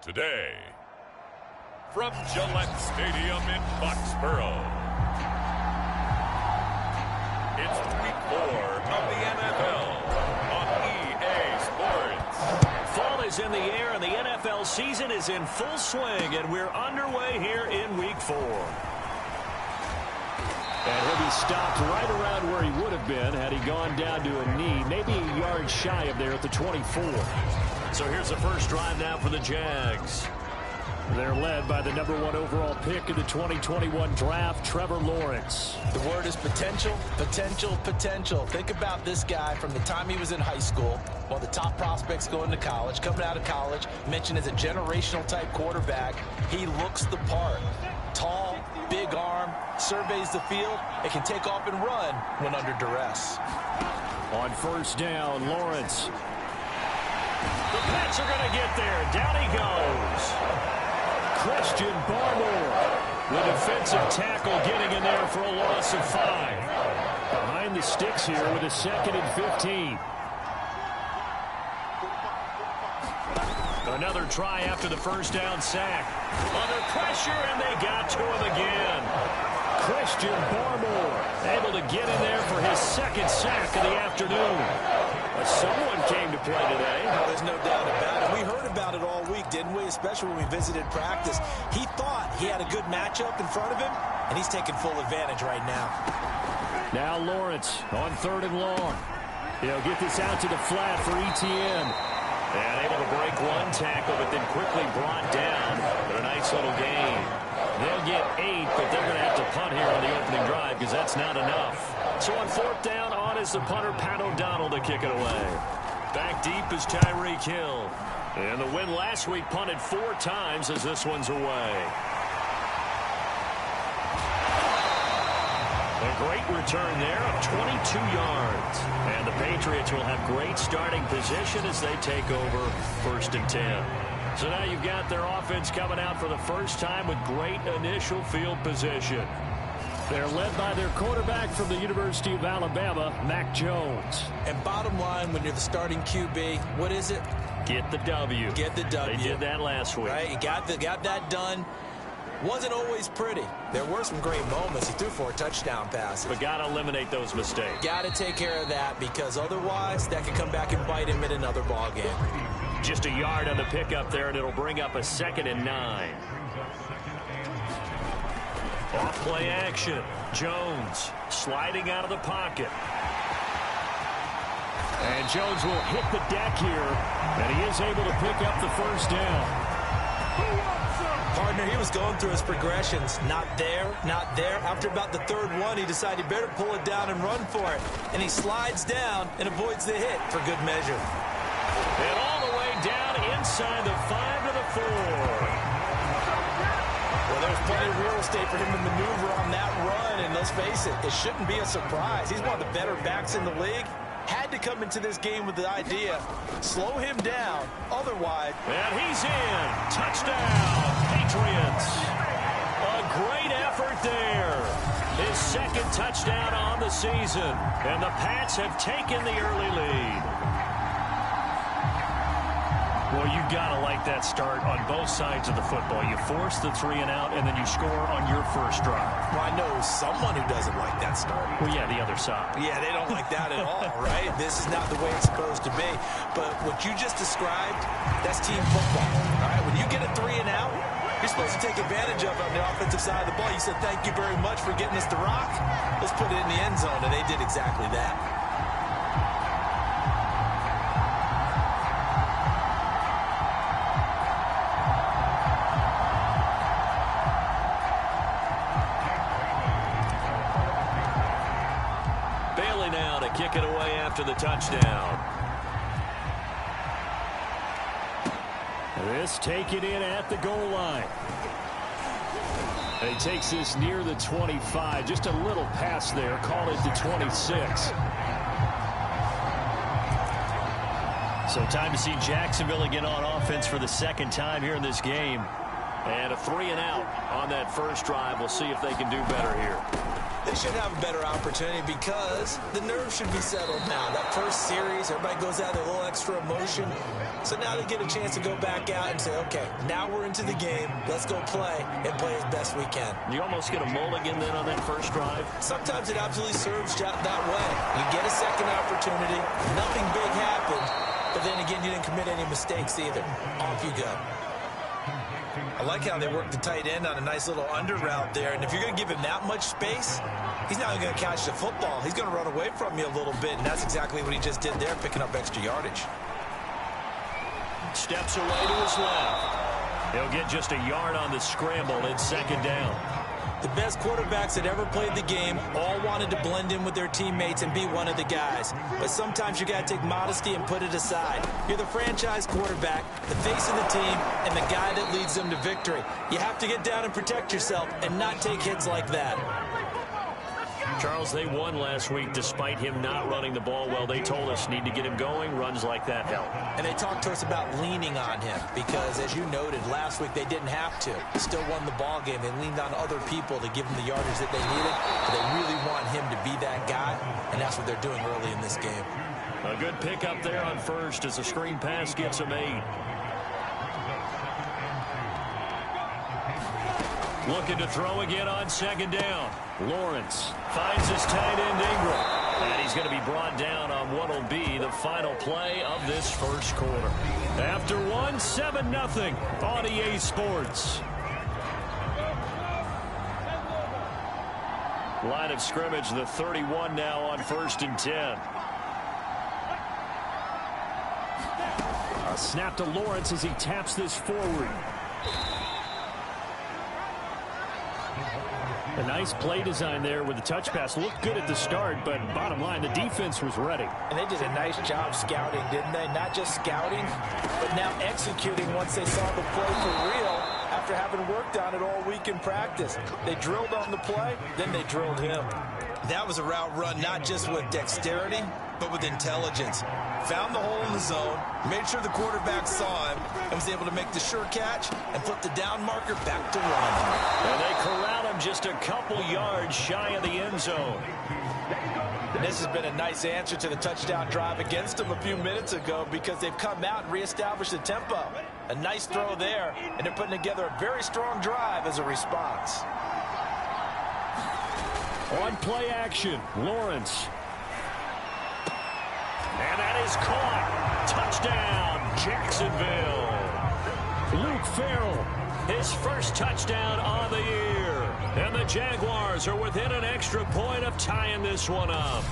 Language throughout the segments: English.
today. From Gillette Stadium in Foxborough, it's Week 4 of the NFL on EA Sports. Fall is in the air and the NFL season is in full swing, and we're underway here in Week 4. And he'll be stopped right around where he would have been had he gone down to a knee, maybe a yard shy of there at the 24. So here's the first drive now for the Jags. They're led by the #1 overall pick in the 2021 draft, Trevor Lawrence. The word is potential, potential, potential. Think about this guy from the time he was in high school, while the top prospects going to college, coming out of college, mentioned as a generational type quarterback. He looks the part. Tall, big arm, surveys the field, and can take off and run when under duress. On first down, Lawrence. The Pats are going to get there. Down he goes. Christian Barmore, the defensive tackle, getting in there for a loss of 5. Behind the sticks here with a 2nd and 15. Another try after the first down sack. Under pressure, and they got to him again. Christian Barmore able to get in there for his 2nd sack of the afternoon. But someone came to play today. Oh, there's no doubt about it. We heard about it all week, didn't we? Especially when we visited practice. He thought he had a good matchup in front of him, and he's taking full advantage right now. Now Lawrence on 3rd and long. He'll get this out to the flat for Etienne. And able to break one tackle, but then quickly brought down. But a nice little gain. They'll get 8, but they're going to have to punt here on the opening drive because that's not enough. So on 4th down, on is the punter, Pat O'Donnell, to kick it away. Back deep is Tyreek Hill. And the win last week punted 4 times as this one's away. A great return there of 22 yards. And the Patriots will have great starting position as they take over 1st and 10. So now you've got their offense coming out for the first time with great initial field position. They're led by their quarterback from the University of Alabama, Mac Jones. And bottom line, when you're the starting QB, what is it? Get the W. Get the W. They did that last week. Right, you got that done. Wasn't always pretty. There were some great moments. He threw 4 touchdown passes. But got to eliminate those mistakes. Got to take care of that, because otherwise that could come back and bite him in another ball game. Just a yard on the pickup there, and it'll bring up a 2nd and 9. Off play action. Jones sliding out of the pocket. And Jones will hit the deck here, and he is able to pick up the first down. Partner, he was going through his progressions. Not there, not there. After about the 3rd one, he decided he better pull it down and run for it. And he slides down and avoids the hit for good measure. And all the way down inside the 5 to the 4. Well, there's plenty of real estate for him to maneuver on that run, and let's face it, it shouldn't be a surprise. He's one of the better backs in the league. Had to come into this game with the idea, slow him down, otherwise. And he's in. Touchdown, Patriots. A great effort there. His 2nd touchdown on the season, and the Pats have taken the early lead. Well, you got to like that start on both sides of the football. You force the 3 and out, and then you score on your first drive. Well, I know someone who doesn't like that start. Well, yeah, the other side. Yeah, they don't like that at all, right? This is not the way it's supposed to be. But what you just described, that's team football, all right? When you get a 3 and out, you're supposed to take advantage of it on the offensive side of the ball. You said, thank you very much for getting us the rock. Let's put it in the end zone, and they did exactly that. Kick it away after the touchdown. This taken in at the goal line. And he takes this near the 25. Just a little pass there. Call it the 26. So time to see Jacksonville again on offense for the 2nd time here in this game. And a 3-and-out on that first drive. We'll see if they can do better here. They should have a better opportunity because the nerves should be settled now. That first series, everybody goes out with a little extra emotion. So now they get a chance to go back out and say, okay, now we're into the game. Let's go play and play as best we can. You almost get a mulligan then on that first drive? Sometimes it absolutely serves that way. You get a second opportunity. Nothing big happened. But then again, you didn't commit any mistakes either. Off you go. I like how they work the tight end on a nice little under route there. And if you're going to give him that much space, he's not going to catch the football. He's going to run away from you a little bit. And that's exactly what he just did there, picking up extra yardage. Steps away to his left. He'll get just a yard on the scramble in second down. The best quarterbacks that ever played the game all wanted to blend in with their teammates and be one of the guys. But sometimes you got to take modesty and put it aside. You're the franchise quarterback, the face of the team, and the guy that leads them to victory. You have to get down and protect yourself and not take hits like that. Charles, they won last week despite him not running the ball well. They told us need to get him going. Runs like that help. And they talked to us about leaning on him because, as you noted, last week they didn't have to. Still won the ball game. They leaned on other people to give them the yardage that they needed. But they really want him to be that guy, and that's what they're doing early in this game. A good pickup there on first as the screen pass gets him 8. Looking to throw again on second down. Lawrence finds his tight end Ingram. And he's going to be brought down on what will be the final play of this first quarter. After 7-0 on EA Sports. Line of scrimmage, the 31 now on 1st and 10. A snap to Lawrence as he taps this forward. A nice play design there with the touch pass. Looked good at the start, but bottom line, the defense was ready. And they did a nice job scouting, didn't they? Not just scouting, but now executing once they saw the play for real after having worked on it all week in practice. They drilled on the play, then they drilled him. That was a route run not just with dexterity, but with intelligence. Found the hole in the zone, made sure the quarterback saw him, and was able to make the sure catch and flip the down marker back to run. And they corral him just a couple yards shy of the end zone. This has been a nice answer to the touchdown drive against them a few minutes ago because they've come out and reestablished the tempo. A nice throw there, and they're putting together a very strong drive as a response. On play action, Lawrence. And that is caught. Touchdown, Jacksonville. Luke Farrell, his first touchdown on the year. And the Jaguars are within an extra point of tying this one up.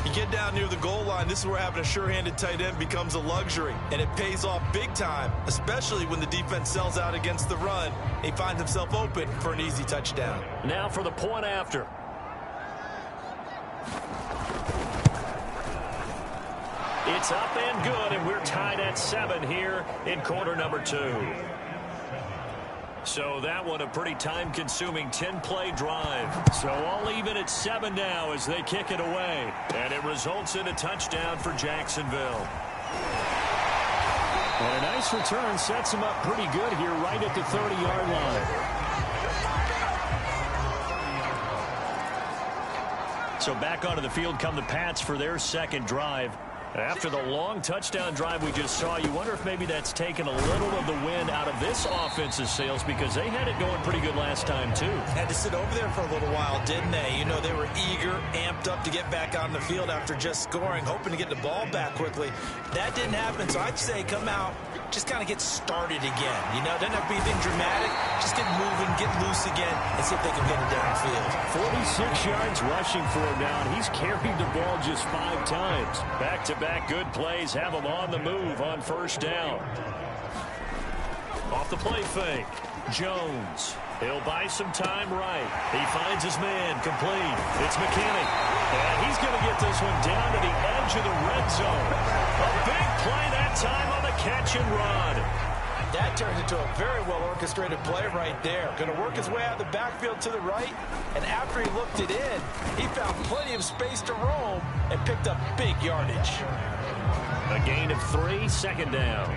You get down near the goal line, this is where having a sure-handed tight end becomes a luxury. And it pays off big time, especially when the defense sells out against the run. He finds himself open for an easy touchdown. Now for the point after. It's up and good, and we're tied at 7 here in quarter number 2. So that one a pretty time-consuming 10-play drive. So all even at 7 now as they kick it away. And it results in a touchdown for Jacksonville. And a nice return sets them up pretty good here right at the 30-yard line. So back onto the field come the Pats for their second drive. After the long touchdown drive we just saw, you wonder if maybe that's taken a little of the wind out of this offense's sails because they had it going pretty good last time, too. Had to sit over there for a little while, didn't they? You know, they were eager, amped up to get back on the field after just scoring, hoping to get the ball back quickly. That didn't happen, so I'd say come out, just kind of get started again. You know, doesn't have to be anything dramatic. Just get moving, get loose again, and see if they can get it downfield. 46 yards rushing for him now, and he's carried the ball just 5 times. Back-to-back good plays have him on the move on first down. Off the play fake, Jones. He'll buy some time right. He finds his man complete. It's McKinney. And he's going to get this one down to the edge of the red zone. A big play that time on the catch and run. That turned into a very well-orchestrated play right there. Going to work his way out of the backfield to the right. And after he looked it in, he found plenty of space to roam and picked up big yardage. A gain of 3, second down.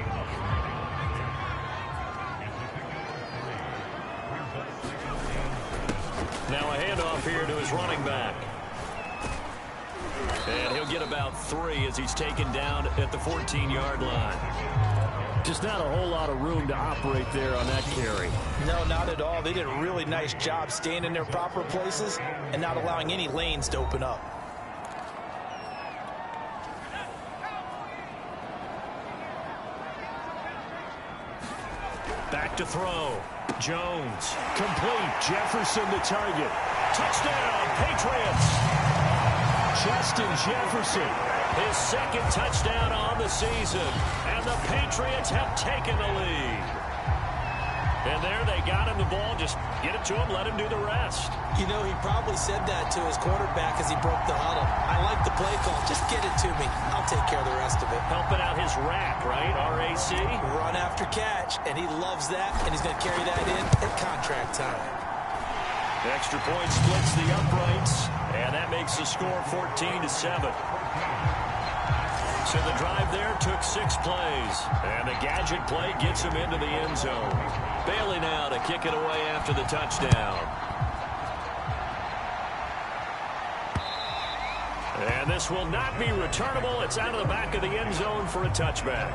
Now a handoff here to his running back. And he'll get about 3 as he's taken down at the 14-yard line. Just not a whole lot of room to operate there on that carry. No, not at all. They did a really nice job staying in their proper places and not allowing any lanes to open up. Back to throw. Jones. Complete. Jefferson the target. Touchdown, Patriots. Justin Jefferson. His second touchdown on the season. And the Patriots have taken the lead. And there they got him the ball. Just get it to him, let him do the rest. You know, he probably said that to his quarterback as he broke the huddle. I like the play call. Just get it to me. I'll take care of the rest of it. Helping out his rack, right? RAC. Run after catch, and he loves that, and he's going to carry that in at contract time. Extra point splits the uprights, and that makes the score 14-7. So the drive there took 6 plays, and the gadget play gets him into the end zone. Bailey now to kick it away after the touchdown. And this will not be returnable. It's out of the back of the end zone for a touchback.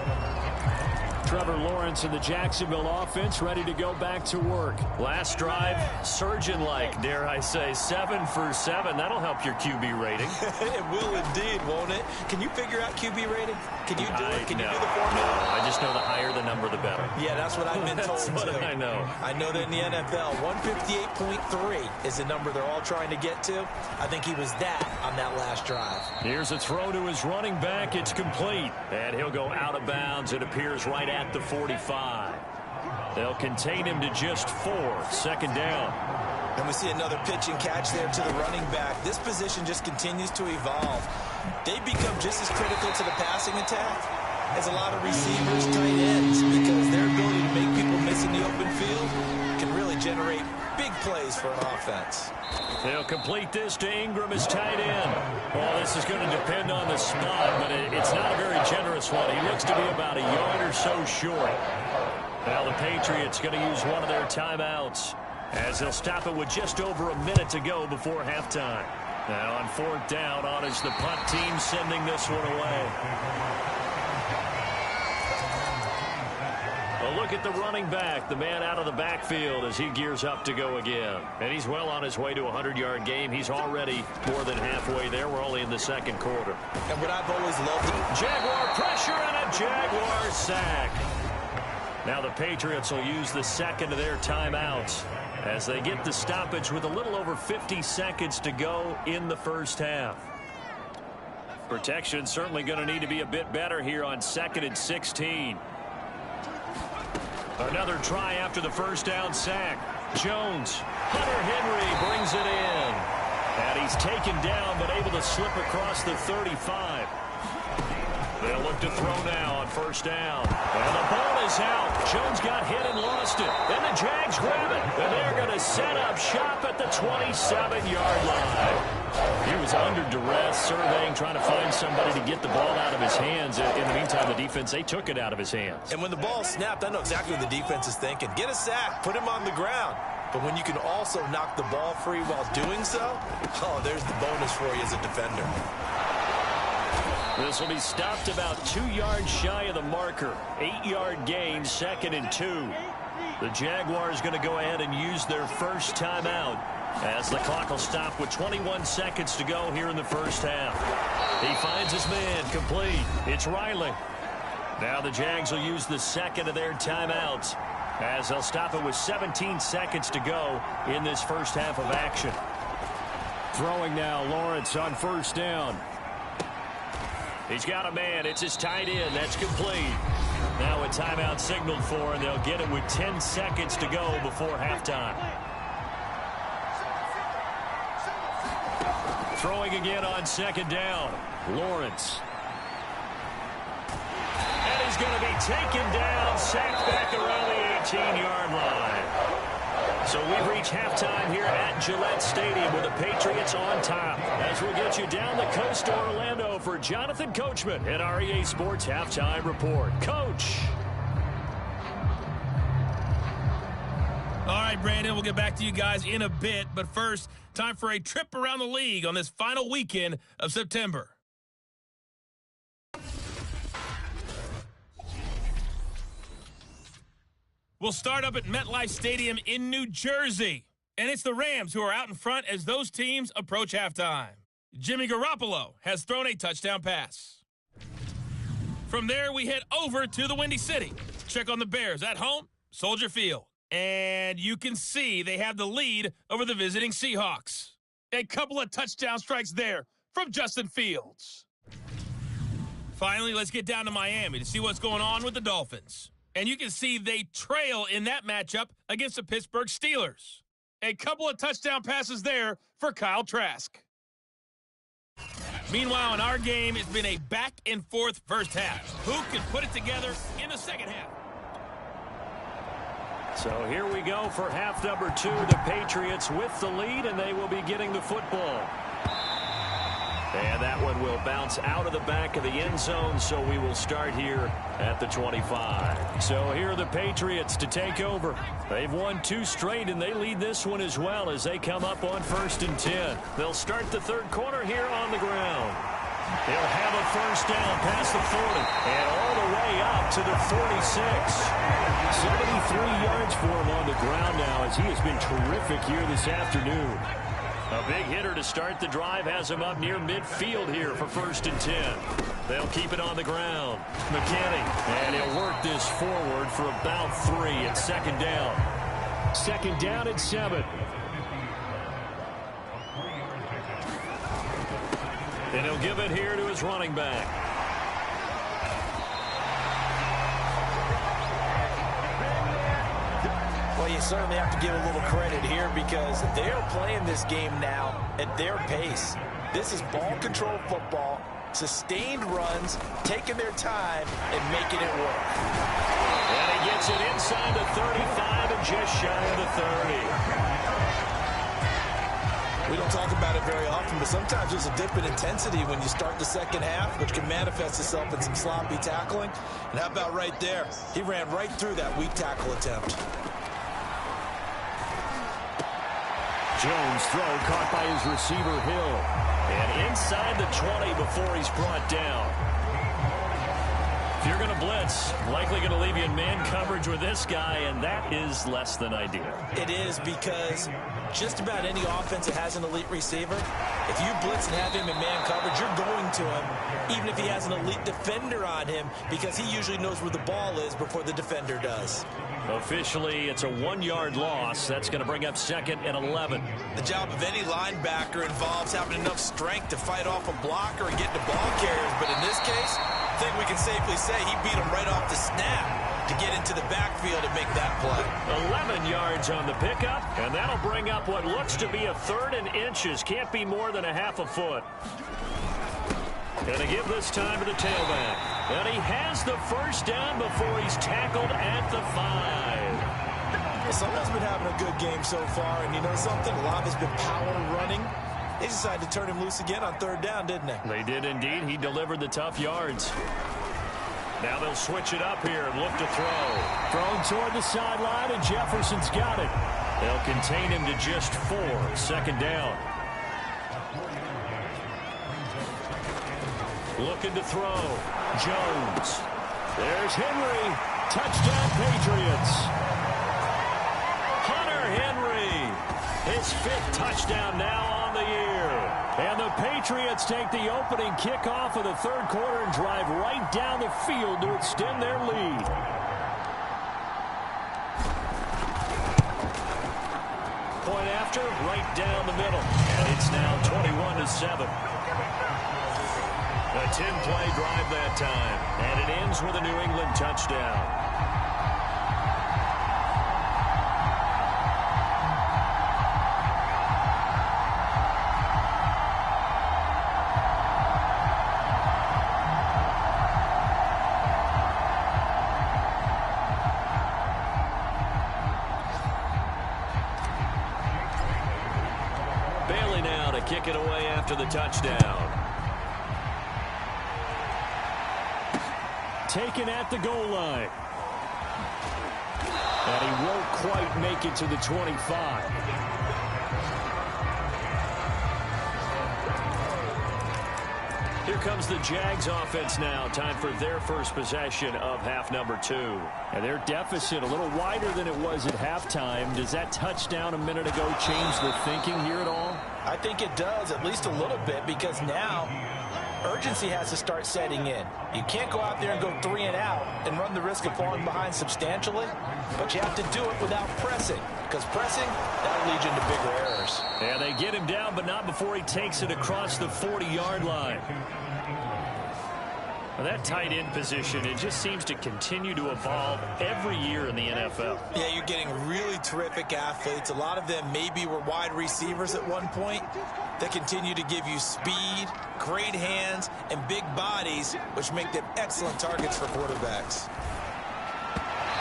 Trevor Lawrence and the Jacksonville offense ready to go back to work. Last drive, surgeon-like, dare I say, 7 for 7. That'll help your QB rating. It will indeed, won't it? Can you figure out QB rating? Can you do it? Can you do the formula? No, I just know the higher the number, the better. Yeah, that's what I've been told, That's what too. I know. I know that in the NFL, 158.3 is the number they're all trying to get to. I think he was that on that last drive. Here's a throw to his running back. It's complete. And he'll go out of bounds. It appears right at the 45. They'll contain him to just 4. Second down. And we see another pitch and catch there to the running back. This position just continues to evolve. They become just as critical to the passing attack as a lot of receivers, tight ends, because their ability to make people miss in the open field can really generate big plays for an offense. They'll complete this to Ingram as tight end. Well, this is going to depend on the spot, but it's not a very generous one. He looks to be about a yard or so short. Now the Patriots going to use one of their timeouts as they'll stop it with just over a minute to go before halftime. Now on 4th down, on is the punt team sending this one away. A look at the running back, the man out of the backfield as he gears up to go again. And he's well on his way to a 100-yard game. He's already more than halfway there. We're only in the second quarter. And what I've always loved, Jaguar pressure and a Jaguar sack. Now the Patriots will use the second of their timeouts as they get the stoppage with a little over 50 seconds to go in the first half. Protection certainly going to need to be a bit better here on 2nd and 16. Another try after the first down sack. Jones. Hunter Henry brings it in. And he's taken down but able to slip across the 35. They'll look to throw now on 1st down. And the ball is out. Jones got hit and lost it. Then the Jags grab it. And they're going to set up shop at the 27-yard line. He was under duress, surveying, trying to find somebody to get the ball out of his hands. In the meantime, the defense, they took it out of his hands. and when the ball snapped, I know exactly what the defense is thinking. Get a sack, put him on the ground. But when you can also knock the ball free while doing so, oh, there's the bonus for you as a defender. This will be stopped about 2 yards shy of the marker. 8-yard gain, 2nd and 2. The Jaguars going to go ahead and use their first timeout as the clock will stop with 21 seconds to go here in the first half. He finds his man complete. It's Riley. Now the Jags will use the second of their timeouts as they'll stop it with 17 seconds to go in this first half of action. Throwing now, Lawrence on 1st down. He's got a man. It's his tight end. That's complete. Now a timeout signaled for, and they'll get it with 10 seconds to go before halftime. Throwing again on 2nd down. Lawrence. And he's going to be taken down, sacked back around the 18-yard line. So we've reached halftime here at Gillette Stadium with the Patriots on top. As we'll get you down the coast to Orlando for Jonathan Coachman at our EA Sports Halftime Report. Coach. All right, right, Brandon, we'll get back to you guys in a bit. But first, time for a trip around the league on this final weekend of September. We'll start up at MetLife Stadium in New Jersey. And it's the Rams who are out in front as those teams approach halftime. Jimmy Garoppolo has thrown a touchdown pass. From there, we head over to the Windy City. Check on the Bears at home, Soldier Field. And you can see they have the lead over the visiting Seahawks. A couple of touchdown strikes there from Justin Fields. Finally, let's get down to Miami to see what's going on with the Dolphins. And you can see they trail in that matchup against the Pittsburgh Steelers. A couple of touchdown passes there for Kyle Trask. Meanwhile, in our game, it's been a back-and-forth first half. Who can put it together in the second half? So here we go for half number 2. The Patriots with the lead, and they will be getting the football. And that one will bounce out of the back of the end zone, so we will start here at the 25. So here are the Patriots to take over. They've won 2 straight, and they lead this one as well as they come up on 1st and 10. They'll start the third quarter here on the ground. He'll have a first down past the 40 and all the way up to the 46. 73 yards for him on the ground now as he has been terrific here this afternoon. A big hitter to start the drive has him up near midfield here for 1st and 10. They'll keep it on the ground. McKinney, and he'll work this forward for about 3 at 2nd down. 2nd down at 7. And he'll give it here to his running back. Well, you certainly have to give a little credit here because they're playing this game now at their pace. This is ball control football, sustained runs, taking their time and making it work. And he gets it inside the 35 and just shy of the 30. We don't talk about it very often, but sometimes there's a dip in intensity when you start the second half, which can manifest itself in some sloppy tackling. And how about right there? He ran right through that weak tackle attempt. Jones throw caught by his receiver Hill. And inside the 20 before he's brought down. If you're going to blitz, likely going to leave you in man coverage with this guy, and that is less than ideal. It is because just about any offense that has an elite receiver, if you blitz and have him in man coverage, you're going to him, even if he has an elite defender on him, because he usually knows where the ball is before the defender does. Officially, it's a 1-yard loss. That's going to bring up 2nd and 11. The job of any linebacker involves having enough strength to fight off a blocker and get to ball carriers. But in this case, I think we can safely say he beat him right off the snap to get into the backfield and make that play. 11 yards on the pickup, and that'll bring up what looks to be a 3rd and inches. Can't be more than a half a foot. Gonna give this time to the tailback. And he has the first down before he's tackled at the 5. Someone's been having a good game so far, and you know something? A lot of it's been power running. They decided to turn him loose again on 3rd down, didn't they? They did indeed. He delivered the tough yards. Now they'll switch it up here and look to throw. Thrown toward the sideline, and Jefferson's got it. They'll contain him to just 4. 2nd down. Looking to throw. Jones. There's Henry. Touchdown, Patriots. Hunter Henry. His 5th touchdown now on the year. And the Patriots take the opening kickoff of the 3rd quarter and drive right down the field to extend their lead. Point after, right down the middle. And it's now 21-7. A 10-play drive that time, and it ends with a New England touchdown. Bailey now to kick it away after the touchdown. Taken at the goal line. And he won't quite make it to the 25. Here comes the Jags offense now. Time for their first possession of half number 2. And their deficit a little wider than it was at halftime. Does that touchdown a minute ago change the thinking here at all? I think it does, at least a little bit, because now urgency has to start setting in. You can't go out there and go 3 and out and run the risk of falling behind substantially, but you have to do it without pressing, because pressing, that'll lead you into bigger errors. Yeah, they get him down, but not before he takes it across the 40-yard line. Well, that tight end position, it just seems to continue to evolve every year in the NFL. Yeah, you're getting really terrific athletes. A lot of them maybe were wide receivers at one point. They continue to give you speed, great hands, and big bodies, which make them excellent targets for quarterbacks.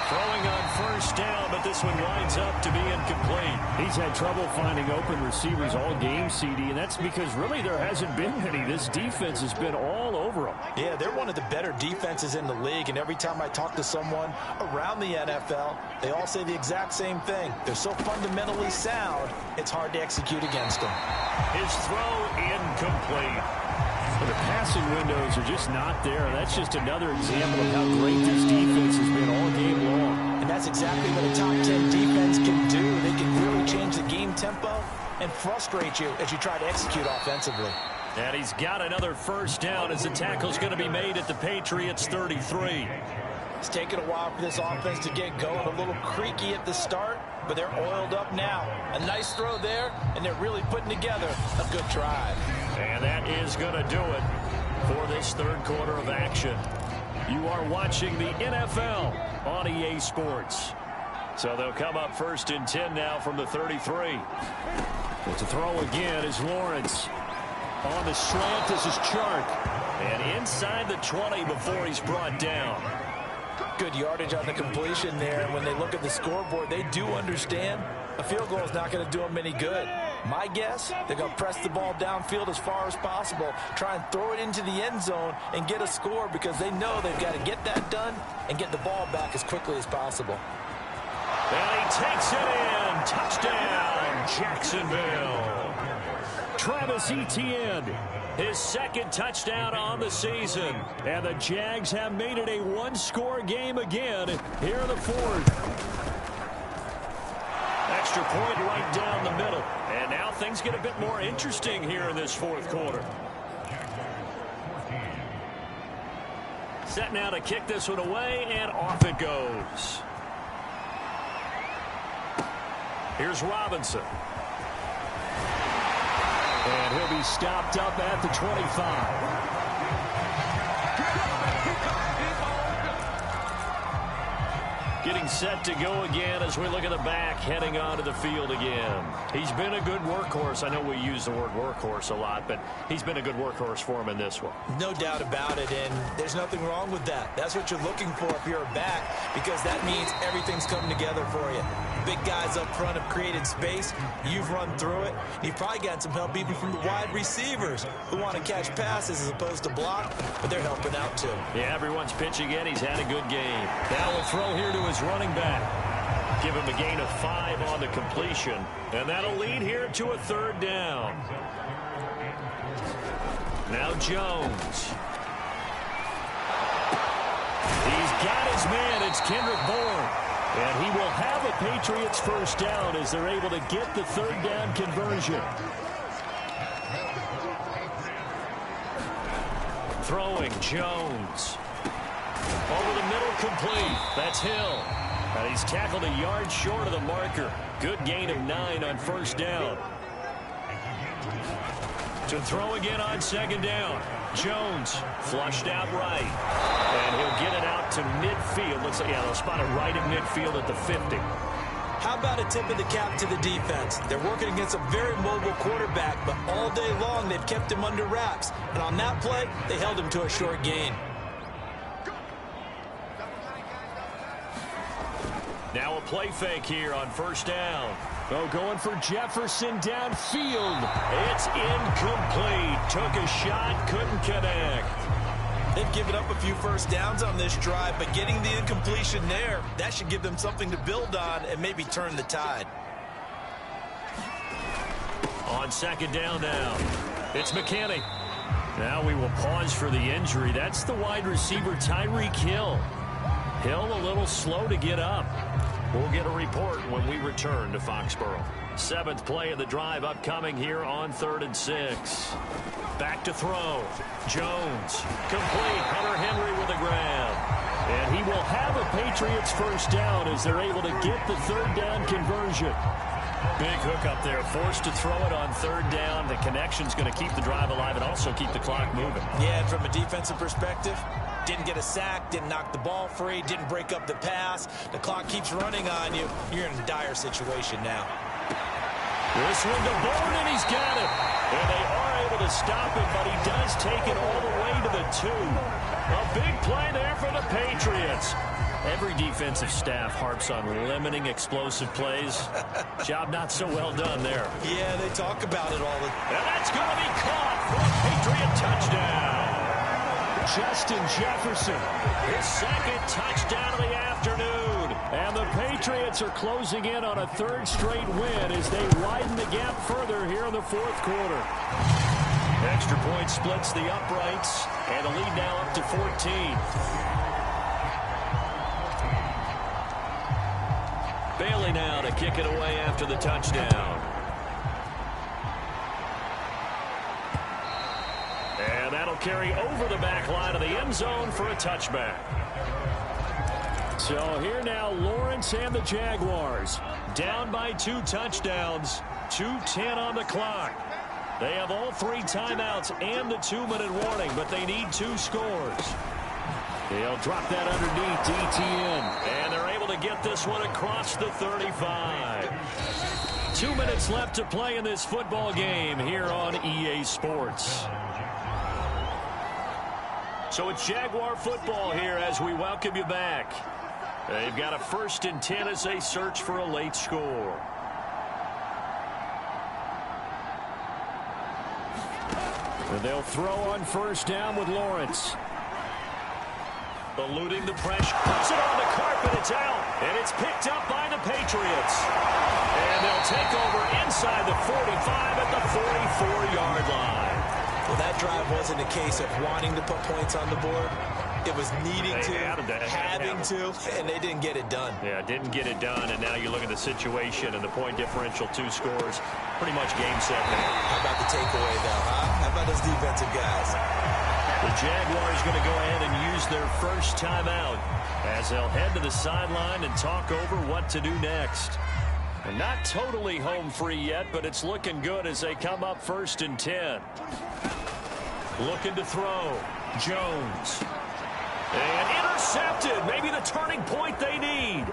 Throwing on first down, but this one winds up to be incomplete. He's had trouble finding open receivers all game, CD, and that's because really there hasn't been any. This defense has been all over them. Yeah, they're one of the better defenses in the league, and every time I talk to someone around the NFL, they all say the exact same thing. They're so fundamentally sound, it's hard to execute against them. His throw incomplete. The passing windows are just not there. That's just another example of how great this defense has been all game long. And that's exactly what a top 10 defense can do. They can really change the game tempo and frustrate you as you try to execute offensively. And he's got another first down as the tackle's going to be made at the Patriots 33. It's taken a while for this offense to get going. A little creaky at the start, but they're oiled up now. A nice throw there, and they're really putting together a good drive. And that is going to do it for this third quarter of action. You are watching the NFL on EA Sports. So they'll come up first and 10 now from the 33. But to throw again is Lawrence. On the slant, this is Chark. And inside the 20 before he's brought down. Good yardage on the completion there. And when they look at the scoreboard, they do understand a field goal is not going to do them any good. My guess, they're going to press the ball downfield as far as possible, try and throw it into the end zone and get a score because they know they've got to get that done and get the ball back as quickly as possible. And he takes it in. Touchdown, Jacksonville. Travis Etienne, his second touchdown on the season. And the Jags have made it a one-score game again here in the fourth. Extra point right down the middle. And now things get a bit more interesting here in this fourth quarter. Set now to kick this one away, and off it goes. Here's Robinson. And he'll be stopped up at the 25. Getting set to go again as we look at the back, heading onto the field again. He's been a good workhorse. I know we use the word workhorse a lot, but he's been a good workhorse for him in this one. No doubt about it, and there's nothing wrong with that. That's what you're looking for if you're a back, because that means everything's coming together for you. Big guys up front have created space. You've run through it. You've probably got some help even from the wide receivers who want to catch passes as opposed to block, but they're helping out too. Yeah, everyone's pitching in. He's had a good game. Now a throw here to his running back. Give him a gain of 5 on the completion, and that'll lead here to a third down. Now Jones. He's got his man. It's Kendrick Bourne. And he will have a Patriots first down as they're able to get the third down conversion. Throwing Jones. Over the middle, complete. That's Hill. And he's tackled a yard short of the marker. Good gain of 9 on first down. To throw again on second down. Jones flushed out right. And he'll get it out to midfield. Looks like, yeah, they'll spot it right at midfield at the 50. How about a tip of the cap to the defense? They're working against a very mobile quarterback, but all day long they've kept him under wraps. And on that play, they held him to a short gain. Now a play fake here on first down. Oh, going for Jefferson downfield. It's incomplete. Took a shot, couldn't connect. They've given up a few first downs on this drive, but getting the incompletion there, that should give them something to build on and maybe turn the tide. On second down now, it's McKinney. Now we will pause for the injury. That's the wide receiver, Tyreek Hill. Hill a little slow to get up. We'll get a report when we return to Foxborough. 7th play of the drive upcoming here on 3rd and 6. Back to throw. Jones. Complete. Hunter Henry with a grab. And he will have a Patriots first down as they're able to get the 3rd down conversion. Big hook up there. Forced to throw it on 3rd down. The connection's going to keep the drive alive and also keep the clock moving. Yeah, and from a defensive perspective, didn't get a sack, didn't knock the ball free, didn't break up the pass. The clock keeps running on you. You're in a dire situation now. This one to Bourne, and he's got it. And they are able to stop it, but he does take it all the way to the 2. A big play there for the Patriots. Every defensive staff harps on limiting explosive plays. Job not so well done there. Yeah, they talk about it all the time. And that's going to be caught for a Patriot touchdown. Justin Jefferson, his 2nd touchdown of the afternoon. And the Patriots are closing in on a 3rd straight win as they widen the gap further here in the 4th quarter. Extra point splits the uprights, and the lead now up to 14. Bailey now to kick it away after the touchdown. And that'll carry over the back line of the end zone for a touchback. So here now, Lawrence and the Jaguars down by 2 touchdowns, 2:10 on the clock. They have all 3 timeouts and the 2-minute warning, but they need 2 scores. They'll drop that underneath DTN, and they're able to get this one across the 35. 2 minutes left to play in this football game here on EA Sports. So it's Jaguar football here as we welcome you back. They've got a 1st and 10 as they search for a late score. And they'll throw on 1st down with Lawrence. Eluding the pressure. Puts it on the carpet. It's out. And it's picked up by the Patriots. And they'll take over inside the 45 at the 44-yard line. Well, that drive wasn't a case of wanting to put points on the board. It was needing to, having to, and they didn't get it done. Yeah, didn't get it done, and now you look at the situation and the point differential, 2 scores, pretty much game set now. How about the takeaway, though, huh? How about those defensive guys? The Jaguars going to go ahead and use their 1st timeout as they'll head to the sideline and talk over what to do next. And not totally home free yet, but it's looking good as they come up 1st and 10. Looking to throw. Jones. And intercepted. Maybe the turning point they need.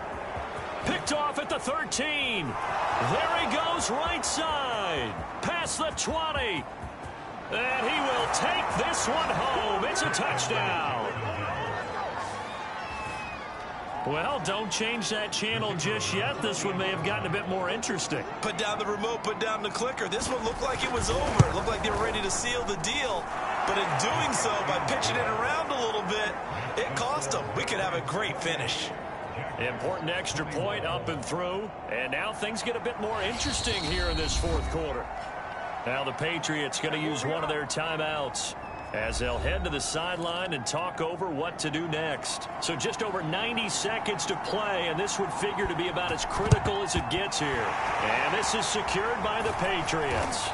Picked off at the 13. There he goes right side. Past the 20. And he will take this one home. It's a touchdown. Well, don't change that channel just yet. This one may have gotten a bit more interesting. Put down the remote, put down the clicker. This one looked like it was over. It looked like they were ready to seal the deal. But in doing so, by pitching it around a little bit, it cost them. We could have a great finish. Important extra point up and through. And now things get a bit more interesting here in this 4th quarter. Now the Patriots going to use one of their timeouts as they'll head to the sideline and talk over what to do next. So just over 90 seconds to play, and this would figure to be about as critical as it gets here. And this is secured by the Patriots.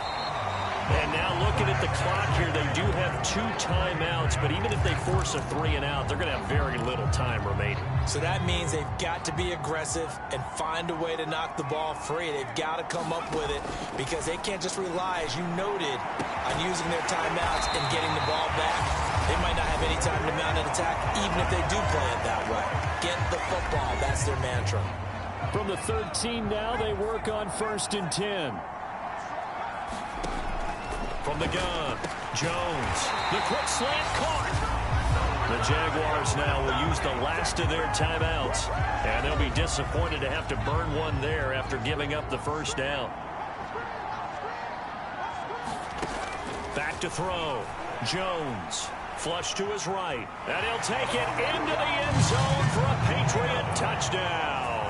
And now looking at the clock here, they do have 2 timeouts, but even if they force a 3 and out, they're going to have very little time remaining. So that means they've got to be aggressive and find a way to knock the ball free. They've got to come up with it because they can't just rely, as you noted, on using their timeouts and getting the ball back. They might not have any time to mount an attack, even if they do play it that way. Get the football. That's their mantra. From the 13 now, they work on 1st and 10. From the gun, Jones. The quick slant caught. The Jaguars now will use the last of their timeouts, and they'll be disappointed to have to burn one there after giving up the 1st down. Back to throw. Jones. Flush to his right. And he'll take it into the end zone for a Patriot touchdown.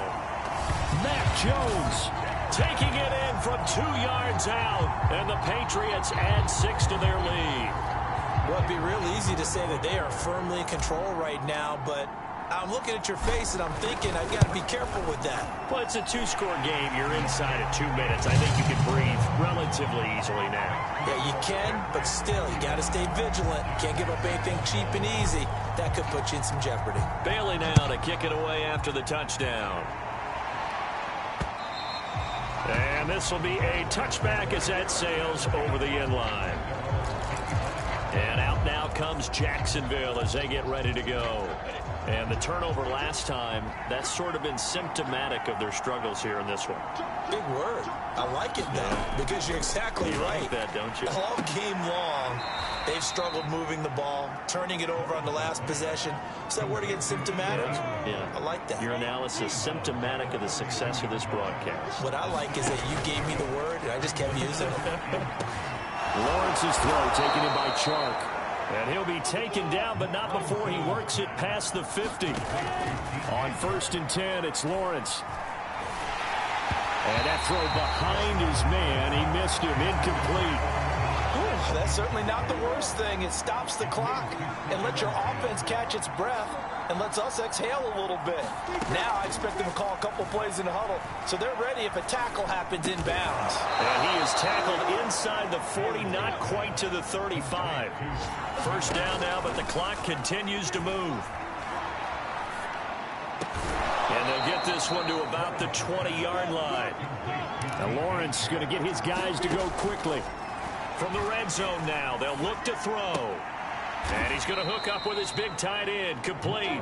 Mac Jones taking it in from 2 yards out. And the Patriots add 6 to their lead. Well, it'd be real easy to say that they are firmly in control right now, but I'm looking at your face and I'm thinking I've got to be careful with that. Well, it's a 2-score game. You're inside of 2 minutes. I think you can breathe relatively easily now. Yeah, you can, but still, you got to stay vigilant. You can't give up anything cheap and easy. That could put you in some jeopardy. Bailey now to kick it away after the touchdown. And this will be a touchback as that sails over the end line. And out now comes Jacksonville as they get ready to go. And the turnover last time, that's sort of been symptomatic of their struggles here in this one. Big word. I like it, though, because you're exactly right. You like that, don't you? All game long, they've struggled moving the ball, turning it over on the last possession. Is that word again, symptomatic? Yeah. I like that. Your analysis, symptomatic of the success of this broadcast. What I like is that you gave me the word, and I just kept using it. Lawrence's throw taken in by Chark. And he'll be taken down, but not before he works it past the 50. On 1st and 10, it's Lawrence. And that throw behind his man, he missed him, incomplete. Ooh, that's certainly not the worst thing. It stops the clock and lets your offense catch its breath and lets us exhale a little bit. Now I expect them to call a couple plays in the huddle, so they're ready if a tackle happens inbounds. And he is tackled inside the 40, not quite to the 35. First down now, but the clock continues to move. And they'll get this one to about the 20-yard line. Now Lawrence going to get his guys to go quickly. From the red zone now, they'll look to throw. And he's going to hook up with his big tight end, complete.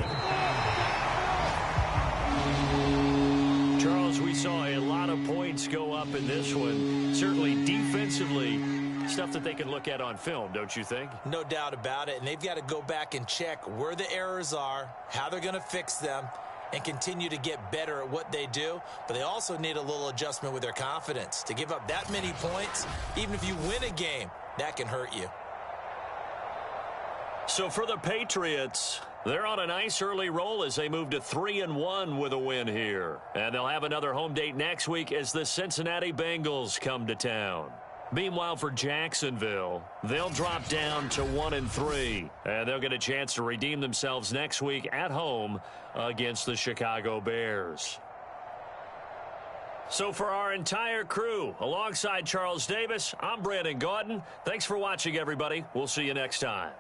Charles, we saw a lot of points go up in this one. Certainly defensively, stuff that they can look at on film, don't you think? No doubt about it, and they've got to go back and check where the errors are, how they're going to fix them, and continue to get better at what they do. But they also need a little adjustment with their confidence. To give up that many points, even if you win a game, that can hurt you. So for the Patriots, they're on a nice early roll as they move to 3-1 with a win here. And they'll have another home date next week as the Cincinnati Bengals come to town. Meanwhile, for Jacksonville, they'll drop down to 1-3. And they'll get a chance to redeem themselves next week at home against the Chicago Bears. So for our entire crew, alongside Charles Davis, I'm Brandon Gaudin. Thanks for watching, everybody. We'll see you next time.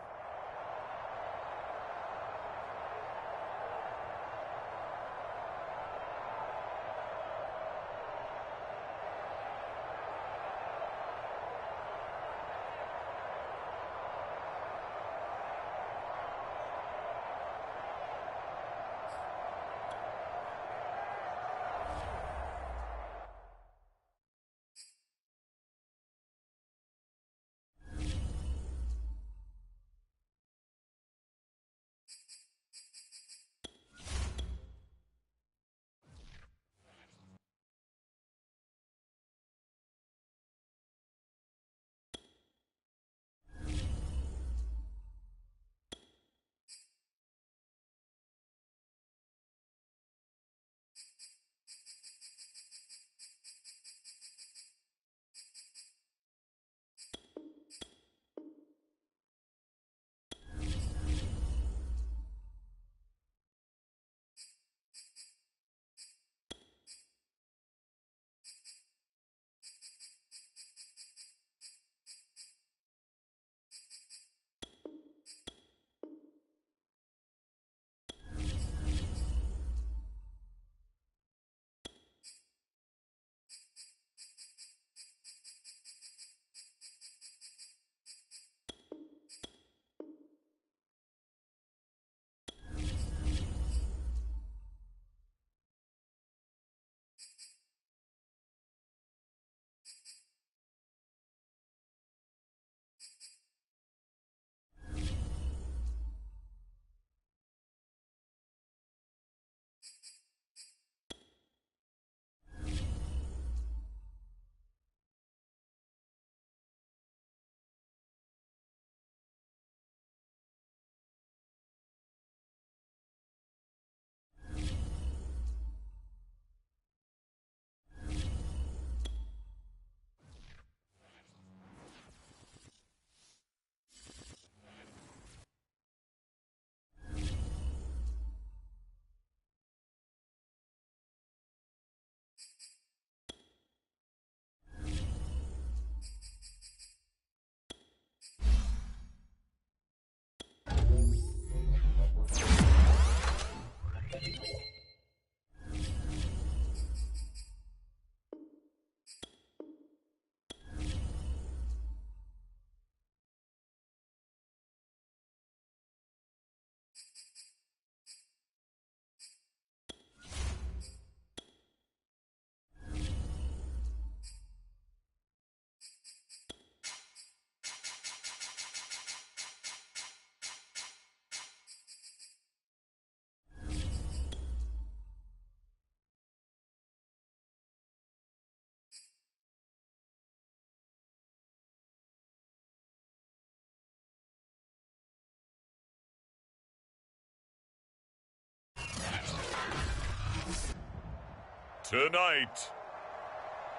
Tonight,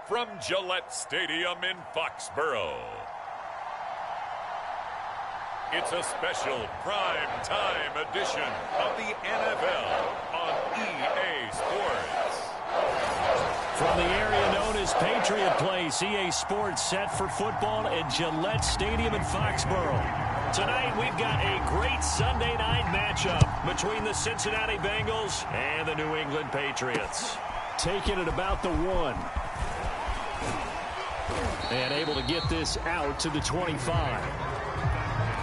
from Gillette Stadium in Foxborough, it's a special prime time edition of the NFL on EA Sports. From the area known as Patriot Place, EA Sports set for football at Gillette Stadium in Foxborough. Tonight, we've got a great Sunday night matchup between the Cincinnati Bengals and the New England Patriots. Taking it about the 1. And able to get this out to the 25.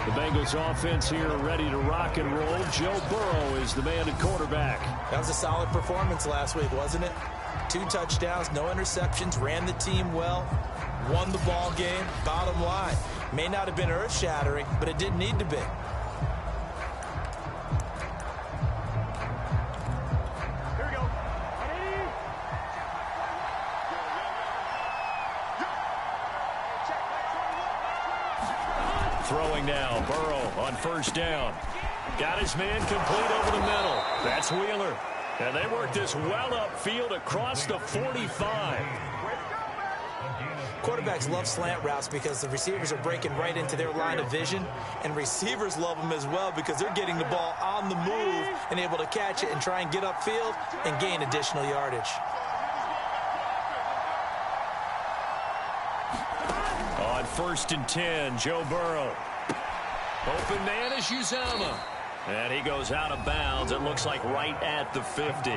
The Bengals offense here ready to rock and roll. Joe Burrow is the man at quarterback. That was a solid performance last week, wasn't it? 2 touchdowns, no interceptions, ran the team well, won the ball game. Bottom line, may not have been earth-shattering, but it didn't need to be. Throwing now, Burrow on first down. Got his man complete over the middle. That's Wheeler. And they work this well upfield across the 45. Quarterbacks love slant routes because the receivers are breaking right into their line of vision, and receivers love them as well because they're getting the ball on the move and able to catch it and try and get upfield and gain additional yardage. On 1st and 10, Joe Burrow. Open man is Uzomah. And he goes out of bounds, it looks like right at the 50.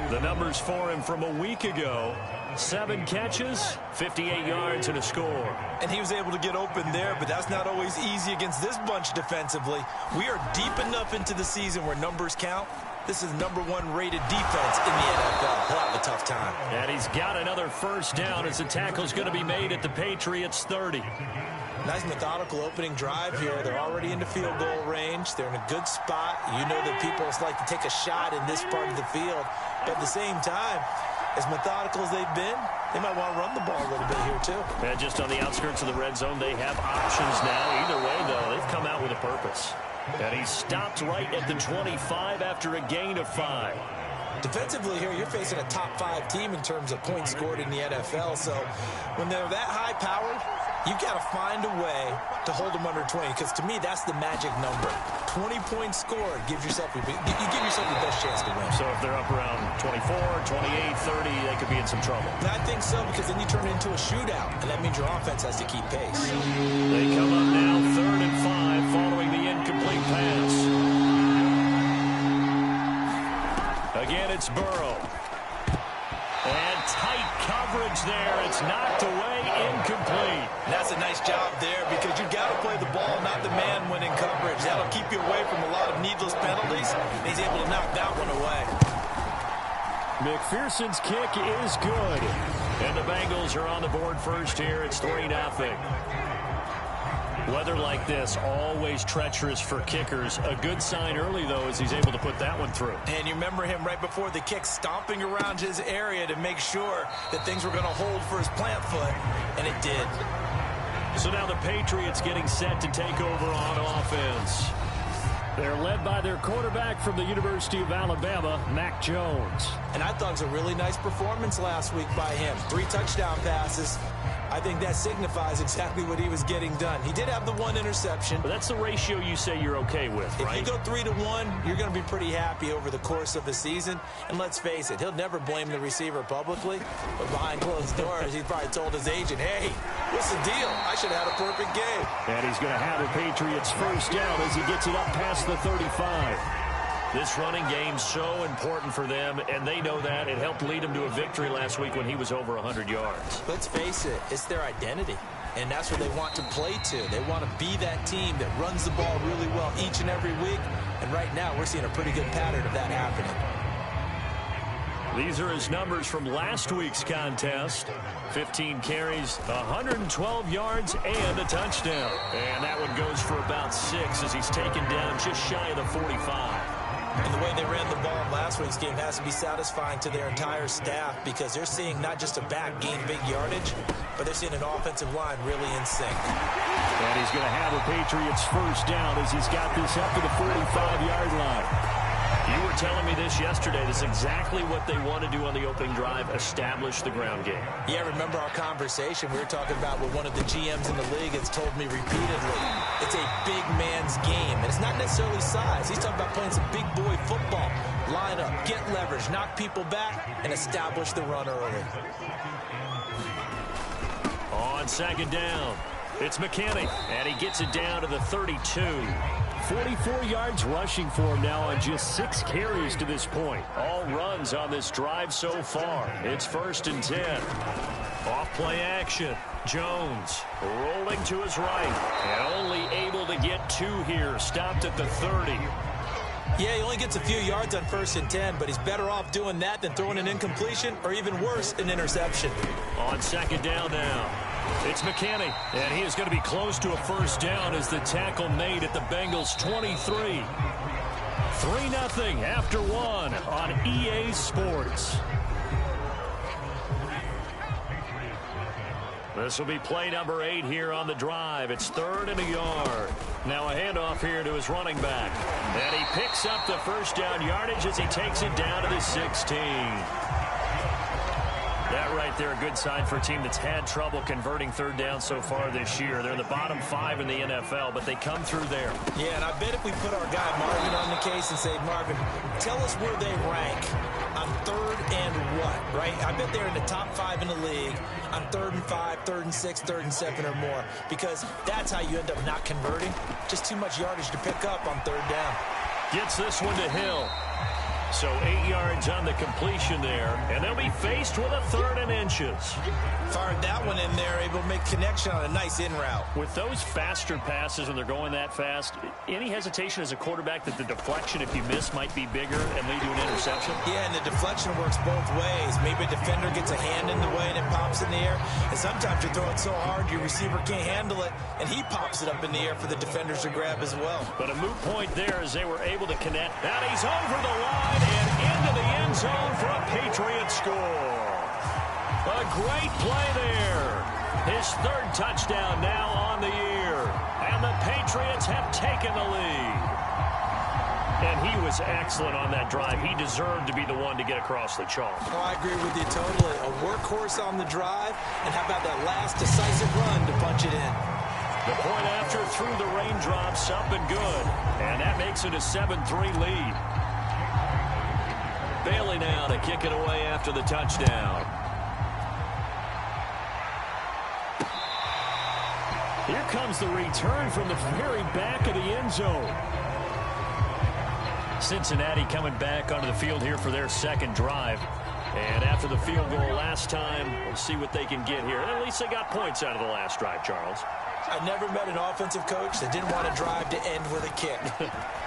The numbers for him from a week ago: 7 catches, 58 yards, and a score. And he was able to get open there, but that's not always easy against this bunch defensively. We are deep enough into the season where numbers count. This is #1 rated defense in the NFL. He'll have a tough time. And he's got another first down as the tackle's going to be made at the Patriots' 30. Nice methodical opening drive here. They're already into field goal range. They're in a good spot. You know that people like to take a shot in this part of the field. But at the same time, as methodical as they've been, they might want to run the ball a little bit here too. And just on the outskirts of the red zone, they have options now. Either way, though, they've come out with a purpose. And he stopped right at the 25 after a gain of 5. Defensively here, you're facing a top 5 team in terms of points scored in the NFL. So when they're that high-powered, you've got to find a way to hold them under 20, because to me, that's the magic number. 20 points scored, you give yourself the best chance to win. So if they're up around 24, 28, 30, they could be in some trouble. And I think so, because then you turn it into a shootout, and that means your offense has to keep pace. They come up now 3rd and 5 following the incomplete pass. Again, it's Burrow. And tight coverage there. It's knocked away, incomplete. And that's a nice job there, because you got to play the ball, not the man when in coverage. That'll keep you away from a lot of needless penalties. And he's able to knock that one away. McPherson's kick is good. And the Bengals are on the board first here. It's 3-0. Weather like this, always treacherous for kickers. A good sign early, though, is he's able to put that one through. And you remember him right before the kick stomping around his area to make sure that things were going to hold for his plant foot, and it did. So now the Patriots getting set to take over on offense. They're led by their quarterback from the University of Alabama, Mac Jones. And I thought it was a really nice performance last week by him. 3 touchdown passes. I think that signifies exactly what he was getting done. He did have the 1 interception. But that's the ratio you say you're okay with, right? If you go 3-1, you're going to be pretty happy over the course of the season. And let's face it, he'll never blame the receiver publicly. But behind closed doors, he's probably told his agent, hey, what's the deal? I should have had a perfect game. And he's going to have the Patriots first down as he gets it up past the 35. This running game's so important for them, and they know that. It helped lead them to a victory last week when he was over 100 yards. Let's face it, it's their identity, and that's where they want to play to. They want to be that team that runs the ball really well each and every week, and right now we're seeing a pretty good pattern of that happening. These are his numbers from last week's contest. 15 carries, 112 yards, and a touchdown. And that one goes for about 6 as he's taken down just shy of the 45. And the way they ran the ball in last week's game has to be satisfying to their entire staff, because they're seeing not just a back gain big yardage, but they're seeing an offensive line really in sync. And he's going to have the Patriots first down as he's got this up to the 45-yard line. You were telling me this yesterday. This is exactly what they want to do on the opening drive, establish the ground game. Yeah, remember our conversation? We were talking about what one of the GMs in the league has told me repeatedly. It's a big man's game, and it's not necessarily size. He's talking about playing some big boy football. Line up, get leverage, knock people back, and establish the run early. On second down, it's McKinney, and he gets it down to the 32. 44 yards rushing for him now on just 6 carries to this point. All runs on this drive so far. It's 1st and 10. Off play action. Jones rolling to his right, and only able to get 2 here. Stopped at the 30. Yeah, he only gets a few yards on 1st and 10, but he's better off doing that than throwing an incompletion or even worse, an interception. On second down now, it's McKinney, and he is going to be close to a first down as the tackle made at the Bengals 23. 3-0 after 1 on EA Sports. This will be play number 8 here on the drive. It's 3rd and a yard. Now a handoff here to his running back. And he picks up the first down yardage as he takes it down to the 16. That right there, a good sign for a team that's had trouble converting third down so far this year. They're in the bottom 5 in the NFL, but they come through there. Yeah, and I bet if we put our guy Marvin on the case and say, Marvin, tell us where they rank on 3rd and what, right? I bet they're in the top 5 in the league on 3rd and 5, 3rd and 6, 3rd and 7 or more, because that's how you end up not converting. Just too much yardage to pick up on 3rd down. Gets this one to Hill. So 8 yards on the completion there, and they'll be faced with a 3rd and inches. Fired that one in there, able to make connection on a nice in route. With those faster passes when they're going that fast, any hesitation as a quarterback that the deflection, if you miss, might be bigger and lead to an interception? Yeah, and the deflection works both ways. Maybe a defender gets a hand in the way and it pops in the air, and sometimes you're throwing so hard your receiver can't handle it, and he pops it up in the air for the defenders to grab as well. But a moot point there as they were able to connect. And he's over the line and into the end zone for a Patriot score. A great play there. His 3rd touchdown now on the year. And the Patriots have taken the lead. And he was excellent on that drive. He deserved to be the one to get across the chalk. Oh, I agree with you totally. A workhorse on the drive. And how about that last decisive run to punch it in? The point after through the raindrops up and good. And that makes it a 7-3 lead. Bailey now to kick it away after the touchdown. Here comes the return from the very back of the end zone. Cincinnati coming back onto the field here for their 2nd drive. And after the field goal last time, we'll see what they can get here. At least they got points out of the last drive, Charles. I've never met an offensive coach that didn't want to drive to end with a kick.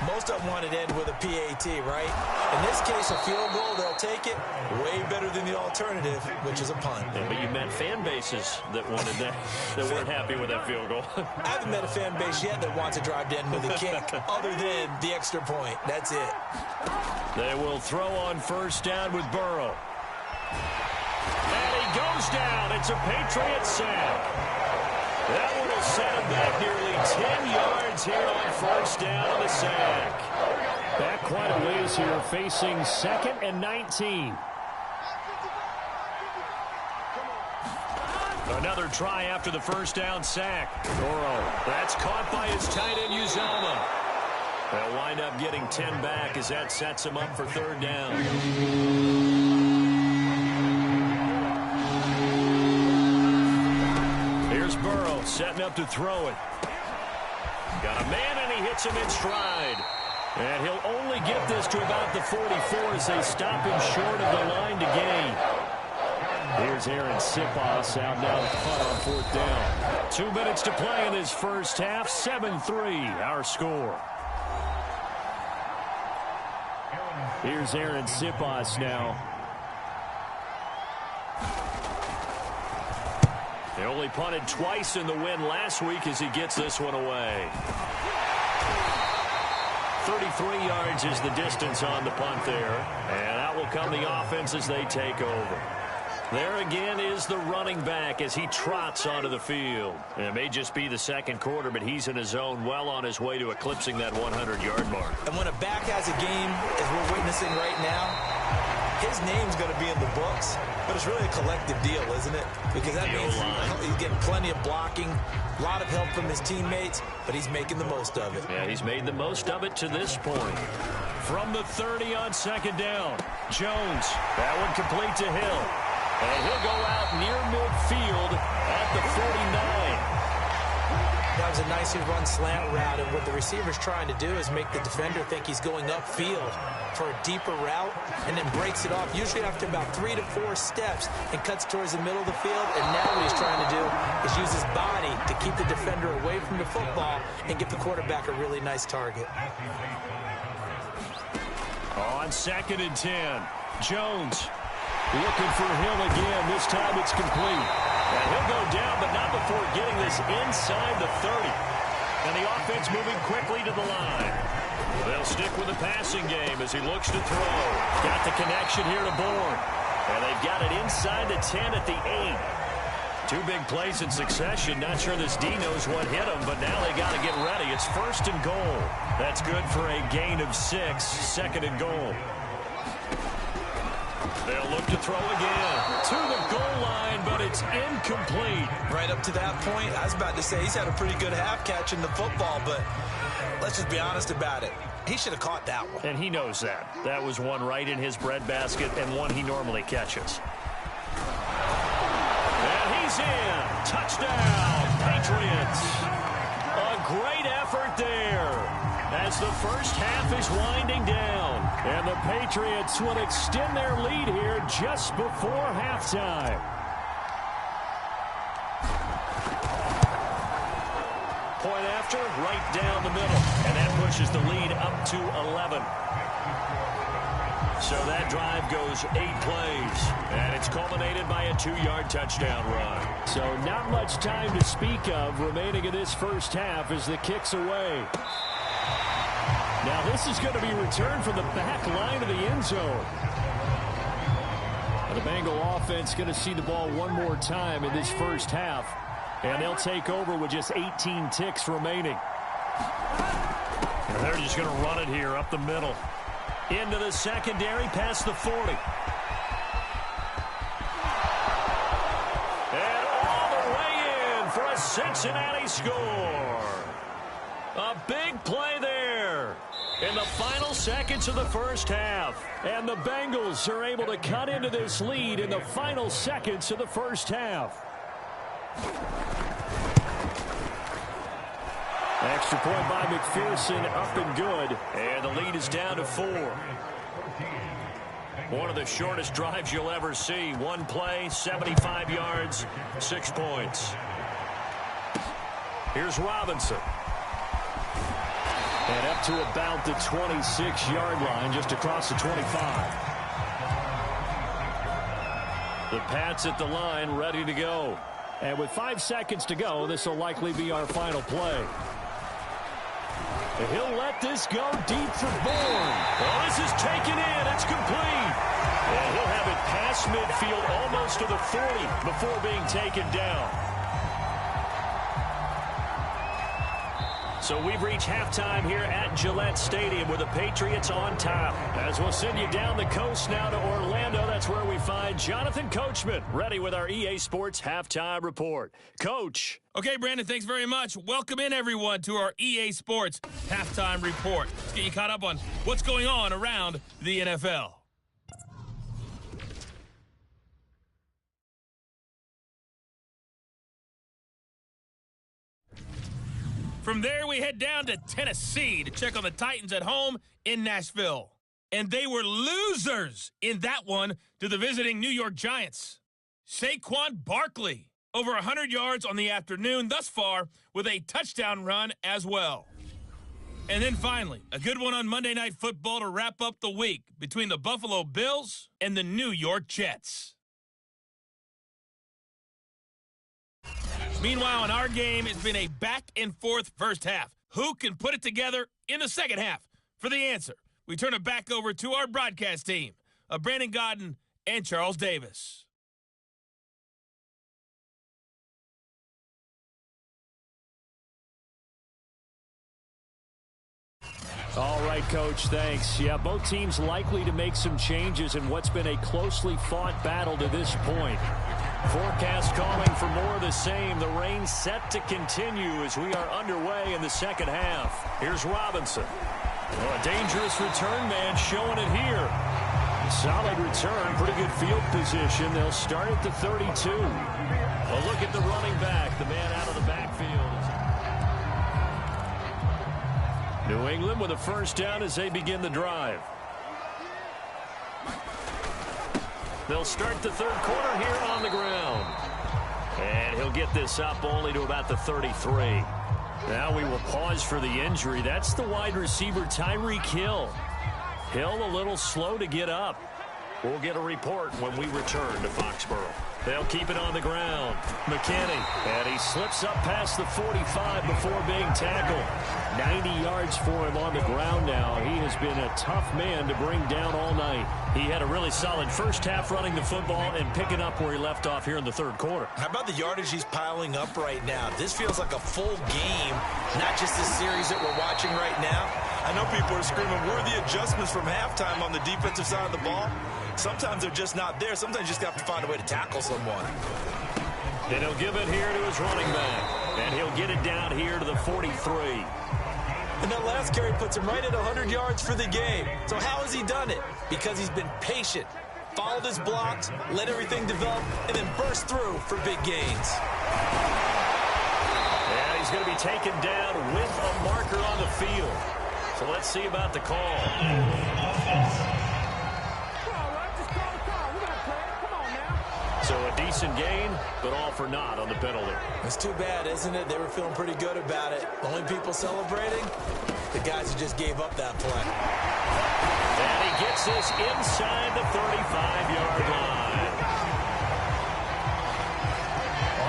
Most of them wanted to end with a PAT, right? In this case, a field goal, they'll take it. Way better than the alternative, which is a punt. Yeah, but you met fan bases that wanted that, that weren't happy with that field goal. I haven't met a fan base yet that wants to drive to end with a kick, other than the extra point. That's it. They will throw on 1st down with Burrow. And he goes down. It's a Patriot sack. That one will set him back nearly 10 yards here on 1st down on the sack. Back quite a ways here, facing 2nd and 19. Another try after the 1st down sack. Burrow, that's caught by his tight end, Uzomah. They'll wind up getting 10 back as that sets him up for 3rd down. Burrow setting up to throw it. Got a man, and he hits him in stride. And he'll only get this to about the 44 as they stop him short of the line to gain. Here's Aaron Sipos out now to punt on 4th down. 2 minutes to play in this first half. 7-3 our score. Here's Aaron Sipos now. They only punted twice in the win last week as he gets this one away. 33 yards is the distance on the punt there. And out will come the offense as they take over. There again is the running back as he trots onto the field. It may just be the second quarter, but he's in his zone, well on his way to eclipsing that 100-yard mark. And when a back has a game, as we're witnessing right now, his name's going to be in the books, but it's really a collective deal, isn't it? Because that means he's getting plenty of blocking, a lot of help from his teammates, but he's making the most of it. Yeah, he's made the most of it to this point. From the 30 on second down, Jones. That one complete to Hill. And he'll go out near midfield at the 49. That was a nicely run slant route, and what the receiver's trying to do is make the defender think he's going upfield for a deeper route, and then breaks it off, usually after about 3 to 4 steps, and cuts towards the middle of the field. And now what he's trying to do is use his body to keep the defender away from the football and give the quarterback a really nice target. On second and 10, Jones looking for Hill again. This time it's complete. And he'll go down, but not before getting this inside the 30. And the offense moving quickly to the line. They'll stick with the passing game as he looks to throw. Got the connection here to Bourne. And they've got it inside the 10 at the 8. 2 big plays in succession. Not sure this D knows what hit him, but now they got to get ready. It's first and goal. That's good for a gain of 6. Second and goal. They'll look to throw again to the goal line, but it's incomplete. Right up to that point, I was about to say he's had a pretty good half catching the football, but let's just be honest about it. He should have caught that one. And he knows that. That was one right in his breadbasket and one he normally catches. And he's in. Touchdown, Patriots. A great effort there as the first half is winding down. And the Patriots will extend their lead here just before halftime. Point after, right down the middle. And that pushes the lead up to 11. So that drive goes 8 plays. And it's culminated by a 2-yard touchdown run. So not much time to speak of remaining in this first half as the kick's away. Now this is going to be returned from the back line of the end zone. And the Bengal offense going to see the ball one more time in this first half. And they'll take over with just 18 ticks remaining. And they're just going to run it here up the middle. Into the secondary, past the 40. And all the way in for a Cincinnati score. A big play there in the final seconds of the first half. And the Bengals are able to cut into this lead in the final seconds of the first half. Extra point by McPherson, up and good. And the lead is down to 4. One of the shortest drives you'll ever see. One play, 75 yards, 6 points. Here's Robinson. And up to about the 26-yard line, just across the 25. The Pats at the line, ready to go. And with 5 seconds to go, this will likely be our final play. And he'll let this go deep for Bourne. Oh, this is taken in. It's complete. And he'll have it past midfield, almost to the 40, before being taken down. So we've reached halftime here at Gillette Stadium with the Patriots on top. As we'll send you down the coast now to Orlando, that's where we find Jonathan Coachman, ready with our EA Sports Halftime Report. Coach. Okay, Brandon, thanks very much. Welcome in, everyone, to our EA Sports Halftime Report. Let's get you caught up on what's going on around the NFL. From there, we head down to Tennessee to check on the Titans at home in Nashville. And they were losers in that one to the visiting New York Giants. Saquon Barkley, over 100 yards on the afternoon thus far with a touchdown run as well. And then finally, a good one on Monday Night Football to wrap up the week between the Buffalo Bills and the New York Jets. Meanwhile, in our game, it's been a back-and-forth first half. Who can put it together in the second half? For the answer, we turn it back over to our broadcast team of Brandon Godden and Charles Davis. All right, Coach, thanks. Yeah, both teams likely to make some changes in what's been a closely fought battle to this point. Forecast calling for more of the same. The rain set to continue as we are underway in the second half. Here's Robinson. Oh, a dangerous return man showing it here. Solid return, pretty good field position. They'll start at the 32. Well, look at the running back, the man out of the backfield. New England with a first down as they begin the drive. They'll start the third quarter here on the ground. And he'll get this up only to about the 33. Now we will pause for the injury. That's the wide receiver, Tyreek Hill. Hill a little slow to get up. We'll get a report when we return to Foxborough. They'll keep it on the ground. McKinney, and he slips up past the 45 before being tackled. 90 yards for him on the ground now. He has been a tough man to bring down all night. He had a really solid first half running the football and picking up where he left off here in the third quarter. How about the yardage he's piling up right now? This feels like a full game, not just this series that we're watching right now. I know people are screaming, where are the adjustments from halftime on the defensive side of the ball? Sometimes they're just not there. Sometimes you just have to find a way to tackle someone. Then he'll give it here to his running back. And he'll get it down here to the 43. And that last carry puts him right at 100 yards for the game. So how has he done it? Because he's been patient, followed his blocks, let everything develop, and then burst through for big gains. And he's going to be taken down with a marker on the field. So let's see about the call. So a decent gain, but all for naught on the penalty. It's too bad, isn't it? They were feeling pretty good about it. Only people celebrating, the guys who just gave up that play. And he gets this inside the 35-yard line.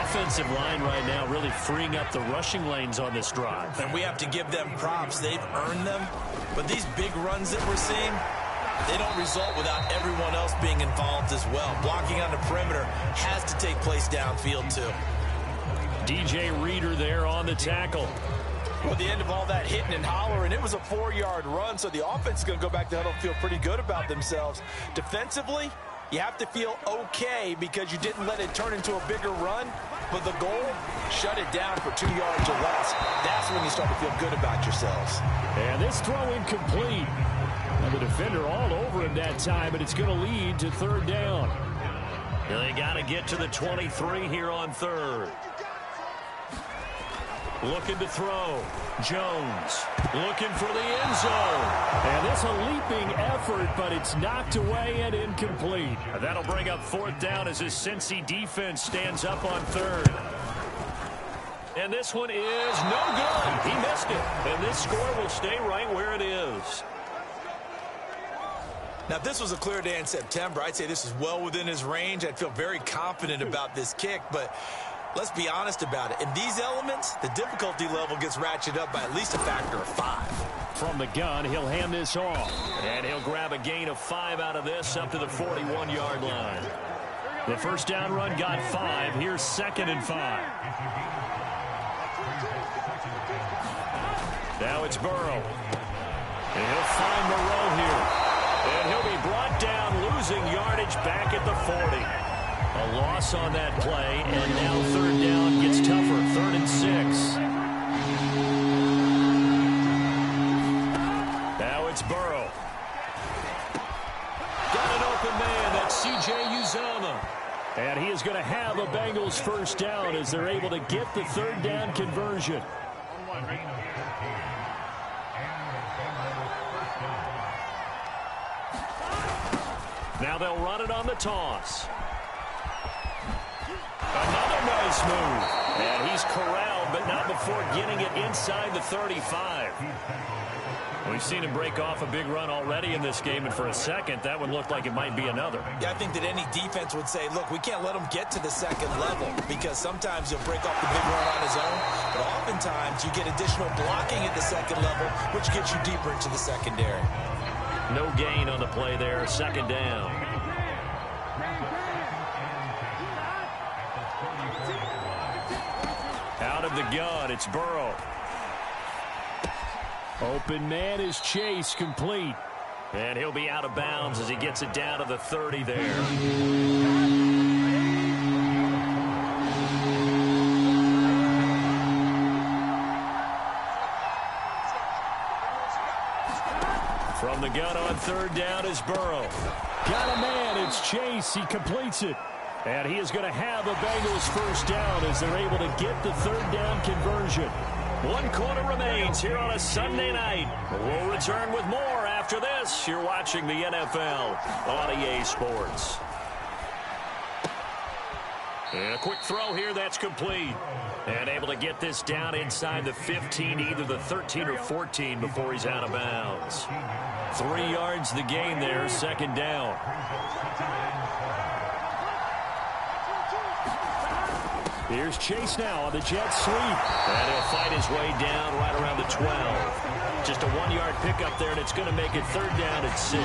Offensive line right now really freeing up the rushing lanes on this drive. And we have to give them props. They've earned them. But these big runs that we're seeing, they don't result without everyone else being involved as well. Blocking on the perimeter has to take place downfield, too. DJ Reader there on the tackle. Well, at the end of all that hitting and hollering, it was a 4-yard run, so the offense is going to go back to huddle and feel pretty good about themselves. Defensively, you have to feel okay because you didn't let it turn into a bigger run, but the goal, shut it down for 2 yards or less. That's when you start to feel good about yourselves. And this throw incomplete. And the defender all over him that time, but it's going to lead to third down. They got to get to the 23 here on third. Looking to throw. Jones looking for the end zone. And it's a leaping effort, but it's knocked away and incomplete. That'll bring up fourth down as his Cincy defense stands up on third. And this one is no good. He missed it. And this score will stay right where it is. Now, if this was a clear day in September, I'd say this is well within his range. I'd feel very confident about this kick, but let's be honest about it. In these elements, the difficulty level gets ratcheted up by at least a factor of 5. From the gun, he'll hand this off. And he'll grab a gain of 5 out of this up to the 41-yard line. The first down run got 5. Here's 2nd and 5. Now it's Burrow. And he'll find Moreau here. And he'll be brought down, losing yardage back at the 40. A loss on that play, and now third down gets tougher. 3rd and 6. Now it's Burrow. Got an open man. That's C.J. Uzomah. And he is going to have a Bengals first down as they're able to get the third down conversion. Now they'll run it on the toss. Another nice move. And he's corralled, but not before getting it inside the 35. We've seen him break off a big run already in this game, and for a second, that one looked like it might be another. Yeah, I think that any defense would say, look, we can't let him get to the second level because sometimes he'll break off the big run on his own, but oftentimes you get additional blocking at the second level, which gets you deeper into the secondary. No gain on the play there, 2nd down. Out of the gun, it's Burrow. Open man is Chase, complete. And he'll be out of bounds as he gets it down to the 30 there. From the gun on third down is Burrow. Got a man, it's Chase, he completes it. And he is going to have a Bengals first down as they're able to get the third down conversion. 1 quarter remains here on a Sunday night. We'll return with more after this. You're watching the NFL on EA Sports. And a quick throw here, that's complete. And able to get this down inside the 15, either the 13 or 14 before he's out of bounds. 3 yards the gain there, second down. Here's Chase now on the jet sweep. And he'll fight his way down right around the 12. Just a 1-yard pickup there, and it's going to make it third down at 6.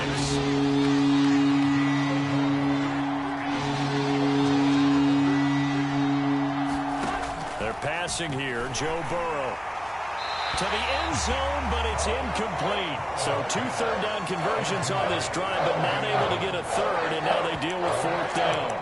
They're passing here, Joe Burrow. To the end zone, but it's incomplete. So 2 third-down conversions on this drive, but not able to get a third, and now they deal with fourth down.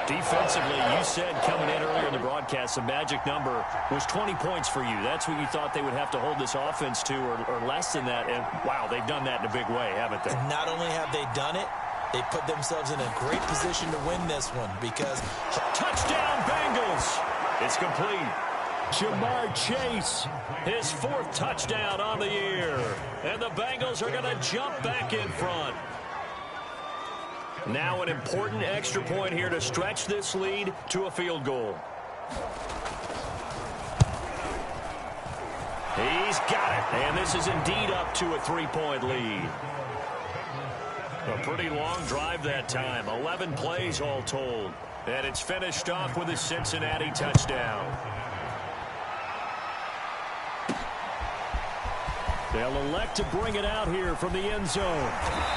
Defensively, you said coming in earlier in the broadcast, the magic number was 20 points for you. That's what you thought they would have to hold this offense to, or less than that. And, wow, they've done that in a big way, haven't they? And not only have they done it, they put themselves in a great position to win this one because... Touchdown, Bengals! It's complete. Jamar Chase, his 4th touchdown on the year. And the Bengals are going to jump back in front. Now an important extra point here to stretch this lead to a field goal. He's got it, and this is indeed up to a 3-point lead. A pretty long drive that time, 11 plays all told. And it's finished off with a Cincinnati touchdown. They'll elect to bring it out here from the end zone.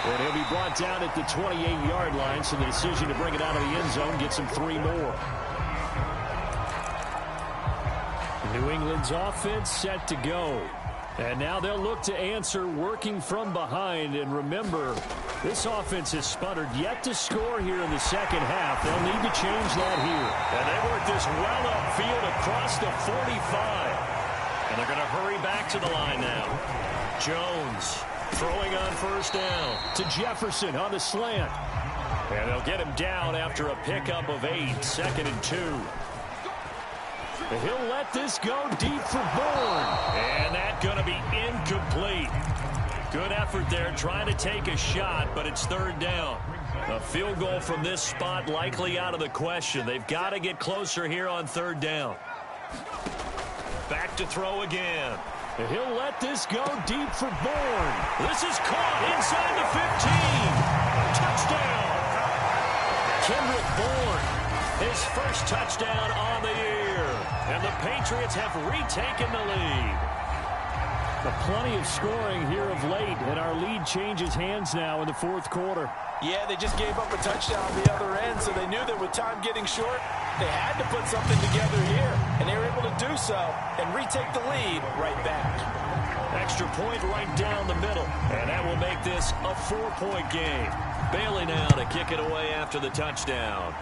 And he'll be brought down at the 28-yard line, so the decision to bring it out of the end zone gets him 3 more. New England's offense set to go. And now they'll look to answer working from behind. And remember, this offense has sputtered yet to score here in the second half. They'll need to change that here. And they work this well upfield across the 45. And they're going to hurry back to the line now. Jones throwing on first down to Jefferson on the slant. And they'll get him down after a pickup of 8, 2nd and 2. He'll let this go deep for Bourne. And that's going to be incomplete. Good effort there trying to take a shot, but it's third down. A field goal from this spot likely out of the question. They've got to get closer here on third down. Back to throw again. He'll let this go deep for Bourne. This is caught inside the 15. Touchdown. Kendrick Bourne, his first touchdown on the year. And the Patriots have retaken the lead. Plenty of scoring here of late, and our lead changes hands now in the 4th quarter. Yeah, they just gave up a touchdown on the other end, so they knew that with time getting short, they had to put something together here, and they were able to do so and retake the lead right back. Extra point right down the middle, and that will make this a 4-point game. Bailey now to kick it away after the touchdown.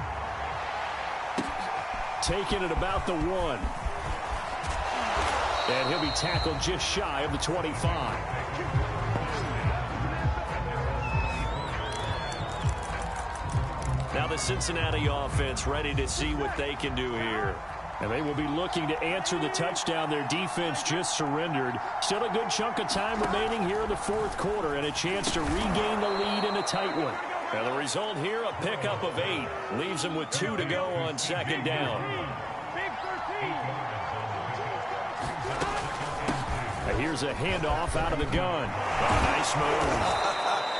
Taking it about the 1. And he'll be tackled just shy of the 25. Now the Cincinnati offense ready to see what they can do here. And they will be looking to answer the touchdown their defense just surrendered. Still a good chunk of time remaining here in the 4th quarter and a chance to regain the lead in a tight one. And the result here, a pickup of 8. Leaves them with 2 to go on 2nd down. And here's a handoff out of the gun. Oh, nice move.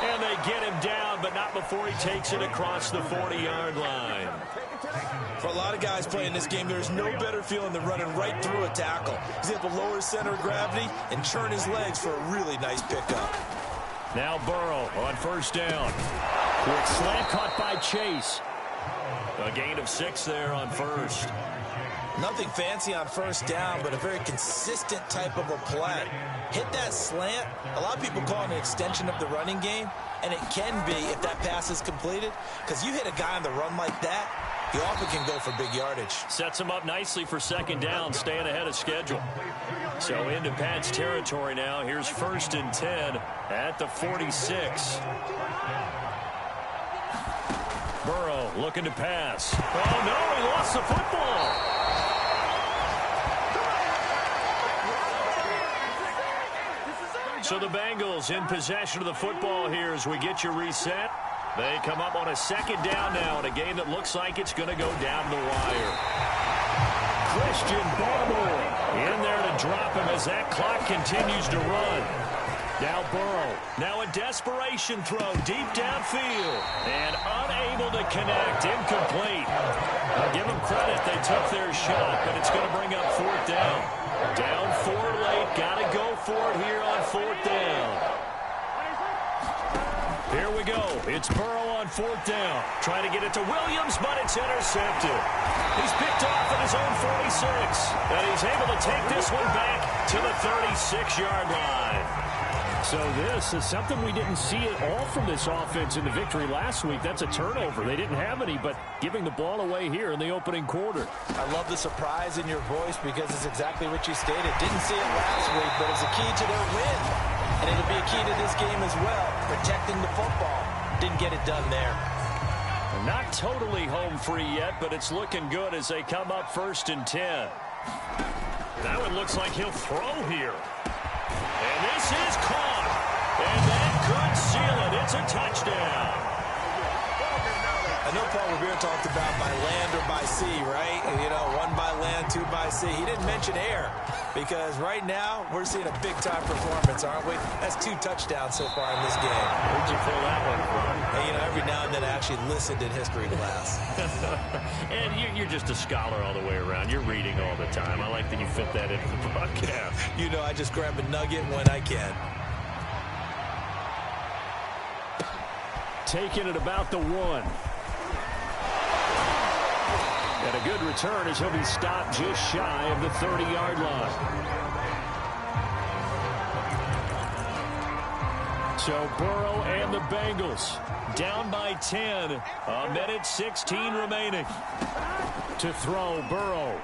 And they get him down, but not before he takes it across the 40-yard line. For a lot of guys playing this game, there's no better feeling than running right through a tackle. He's able to lower his center of gravity and churn his legs for a really nice pickup. Now Burrow on first down. Quick slant caught by Chase. A gain of 6 there on first. Nothing fancy on first down, but a very consistent type of a play. Hit that slant. A lot of people call it an extension of the running game, and it can be if that pass is completed, because you hit a guy on the run like that, he often can go for big yardage. Sets him up nicely for second down, staying ahead of schedule. So into Pat's territory now. Here's 1st and 10 at the 46. Burrow looking to pass. Oh, no, he lost the football. So the Bengals in possession of the football here as we get you reset. They come up on a second down now in a game that looks like it's going to go down the wire. Christian Barmore in there to drop him as that clock continues to run. Now Burrow. Now a desperation throw deep downfield. And unable to connect. Incomplete. I'll give them credit. They took their shot, but it's going to bring up 4th down. Down 4 late. Got to go for it here on 4th down. Here we go. It's Burrow on 4th down. Trying to get it to Williams, but it's intercepted. He's picked off at his own 46. And he's able to take this one back to the 36-yard line. So this is something we didn't see at all from this offense in the victory last week. That's a turnover. They didn't have any, but giving the ball away here in the opening quarter. I love the surprise in your voice because it's exactly what you stated. Didn't see it last week, but it's a key to their win. And it'll be a key to this game as well, protecting the football. Didn't get it done there. Not totally home free yet, but it's looking good as they come up 1st and 10. That one looks like he'll throw here. And this is caught. And that could seal it. It's a touchdown. I know Paul Revere talked about by land or by sea, right? You know, 1 by land, 2 by sea. He didn't mention air because right now we're seeing a big-time performance, aren't we? That's 2 touchdowns so far in this game. Where'd you pull that one from? Hey, you know, every now and then I actually listened in history class. And you're just a scholar all the way around. You're reading all the time. I like that you fit that into the broadcast. You know, I just grab a nugget when I can. Taking it about the 1. And a good return as he'll be stopped just shy of the 30-yard line. So Burrow and the Bengals down by 10. A minute 16 remaining. To throw, Burrow.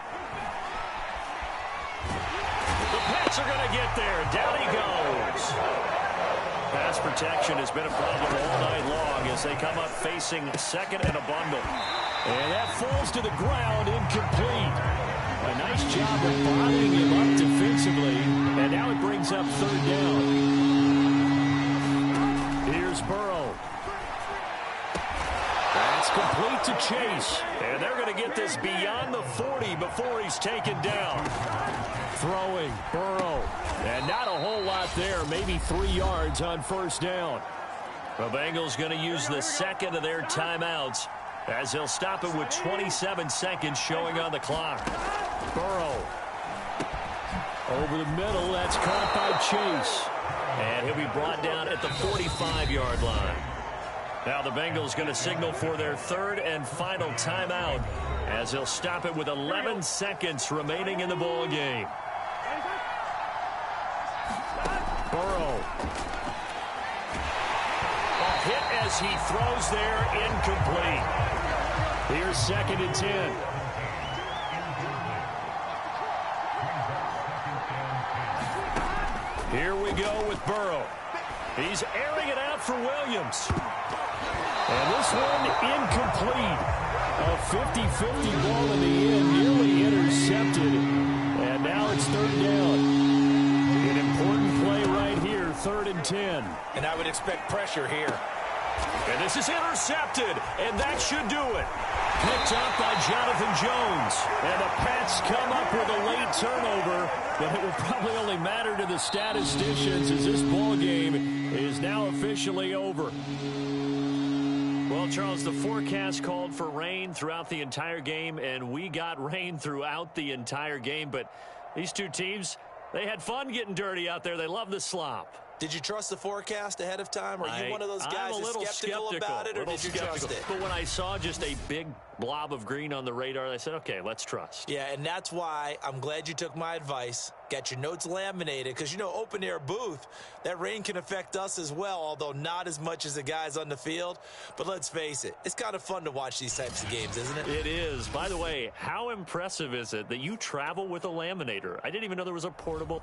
The Pats are going to get there. Down he goes. Pass protection has been a problem all night long as they come up facing 2nd and a bundle. And that falls to the ground, incomplete. A nice job of bodying him up defensively. And now it brings up 3rd down. Here's Burrow. That's complete to Chase. And they're going to get this beyond the 40 before he's taken down. Throwing, Burrow. And not a whole lot there, maybe 3 yards on 1st down. The Bengals going to use the 2nd of their timeouts as they'll stop it with 27 seconds showing on the clock. Burrow. Over the middle, that's caught by Chase. And he'll be brought down at the 45-yard line. Now the Bengals going to signal for their 3rd and final timeout as they'll stop it with 11 seconds remaining in the ball game. Burrow. A hit as he throws there, incomplete. Here's 2nd and 10. Here we go with Burrow. He's airing it out for Williams. And this one incomplete. A 50-50 ball in the end, nearly intercepted. And now it's 3rd down. An important play right here, 3rd and 10. And I would expect pressure here. And this is intercepted, and that should do it. Picked up by Jonathan Jones. And the Pats come up with a late turnover, but it will probably only matter to the statisticians as this ball game is now officially over. Well, Charles, the forecast called for rain throughout the entire game, and we got rain throughout the entire game. But these two teams, they had fun getting dirty out there. They love the slop. Did you trust the forecast ahead of time? Or are you one of those guys who's skeptical about it, or did you trust it? But when I saw just a big blob of green on the radar, I said, okay, let's trust. Yeah, and that's why I'm glad you took my advice. Got your notes laminated, because, you know, open-air booth, that rain can affect us as well, although not as much as the guys on the field. But let's face it, it's kind of fun to watch these types of games, isn't it? It is. By the way, how impressive is it that you travel with a laminator? I didn't even know there was a portable...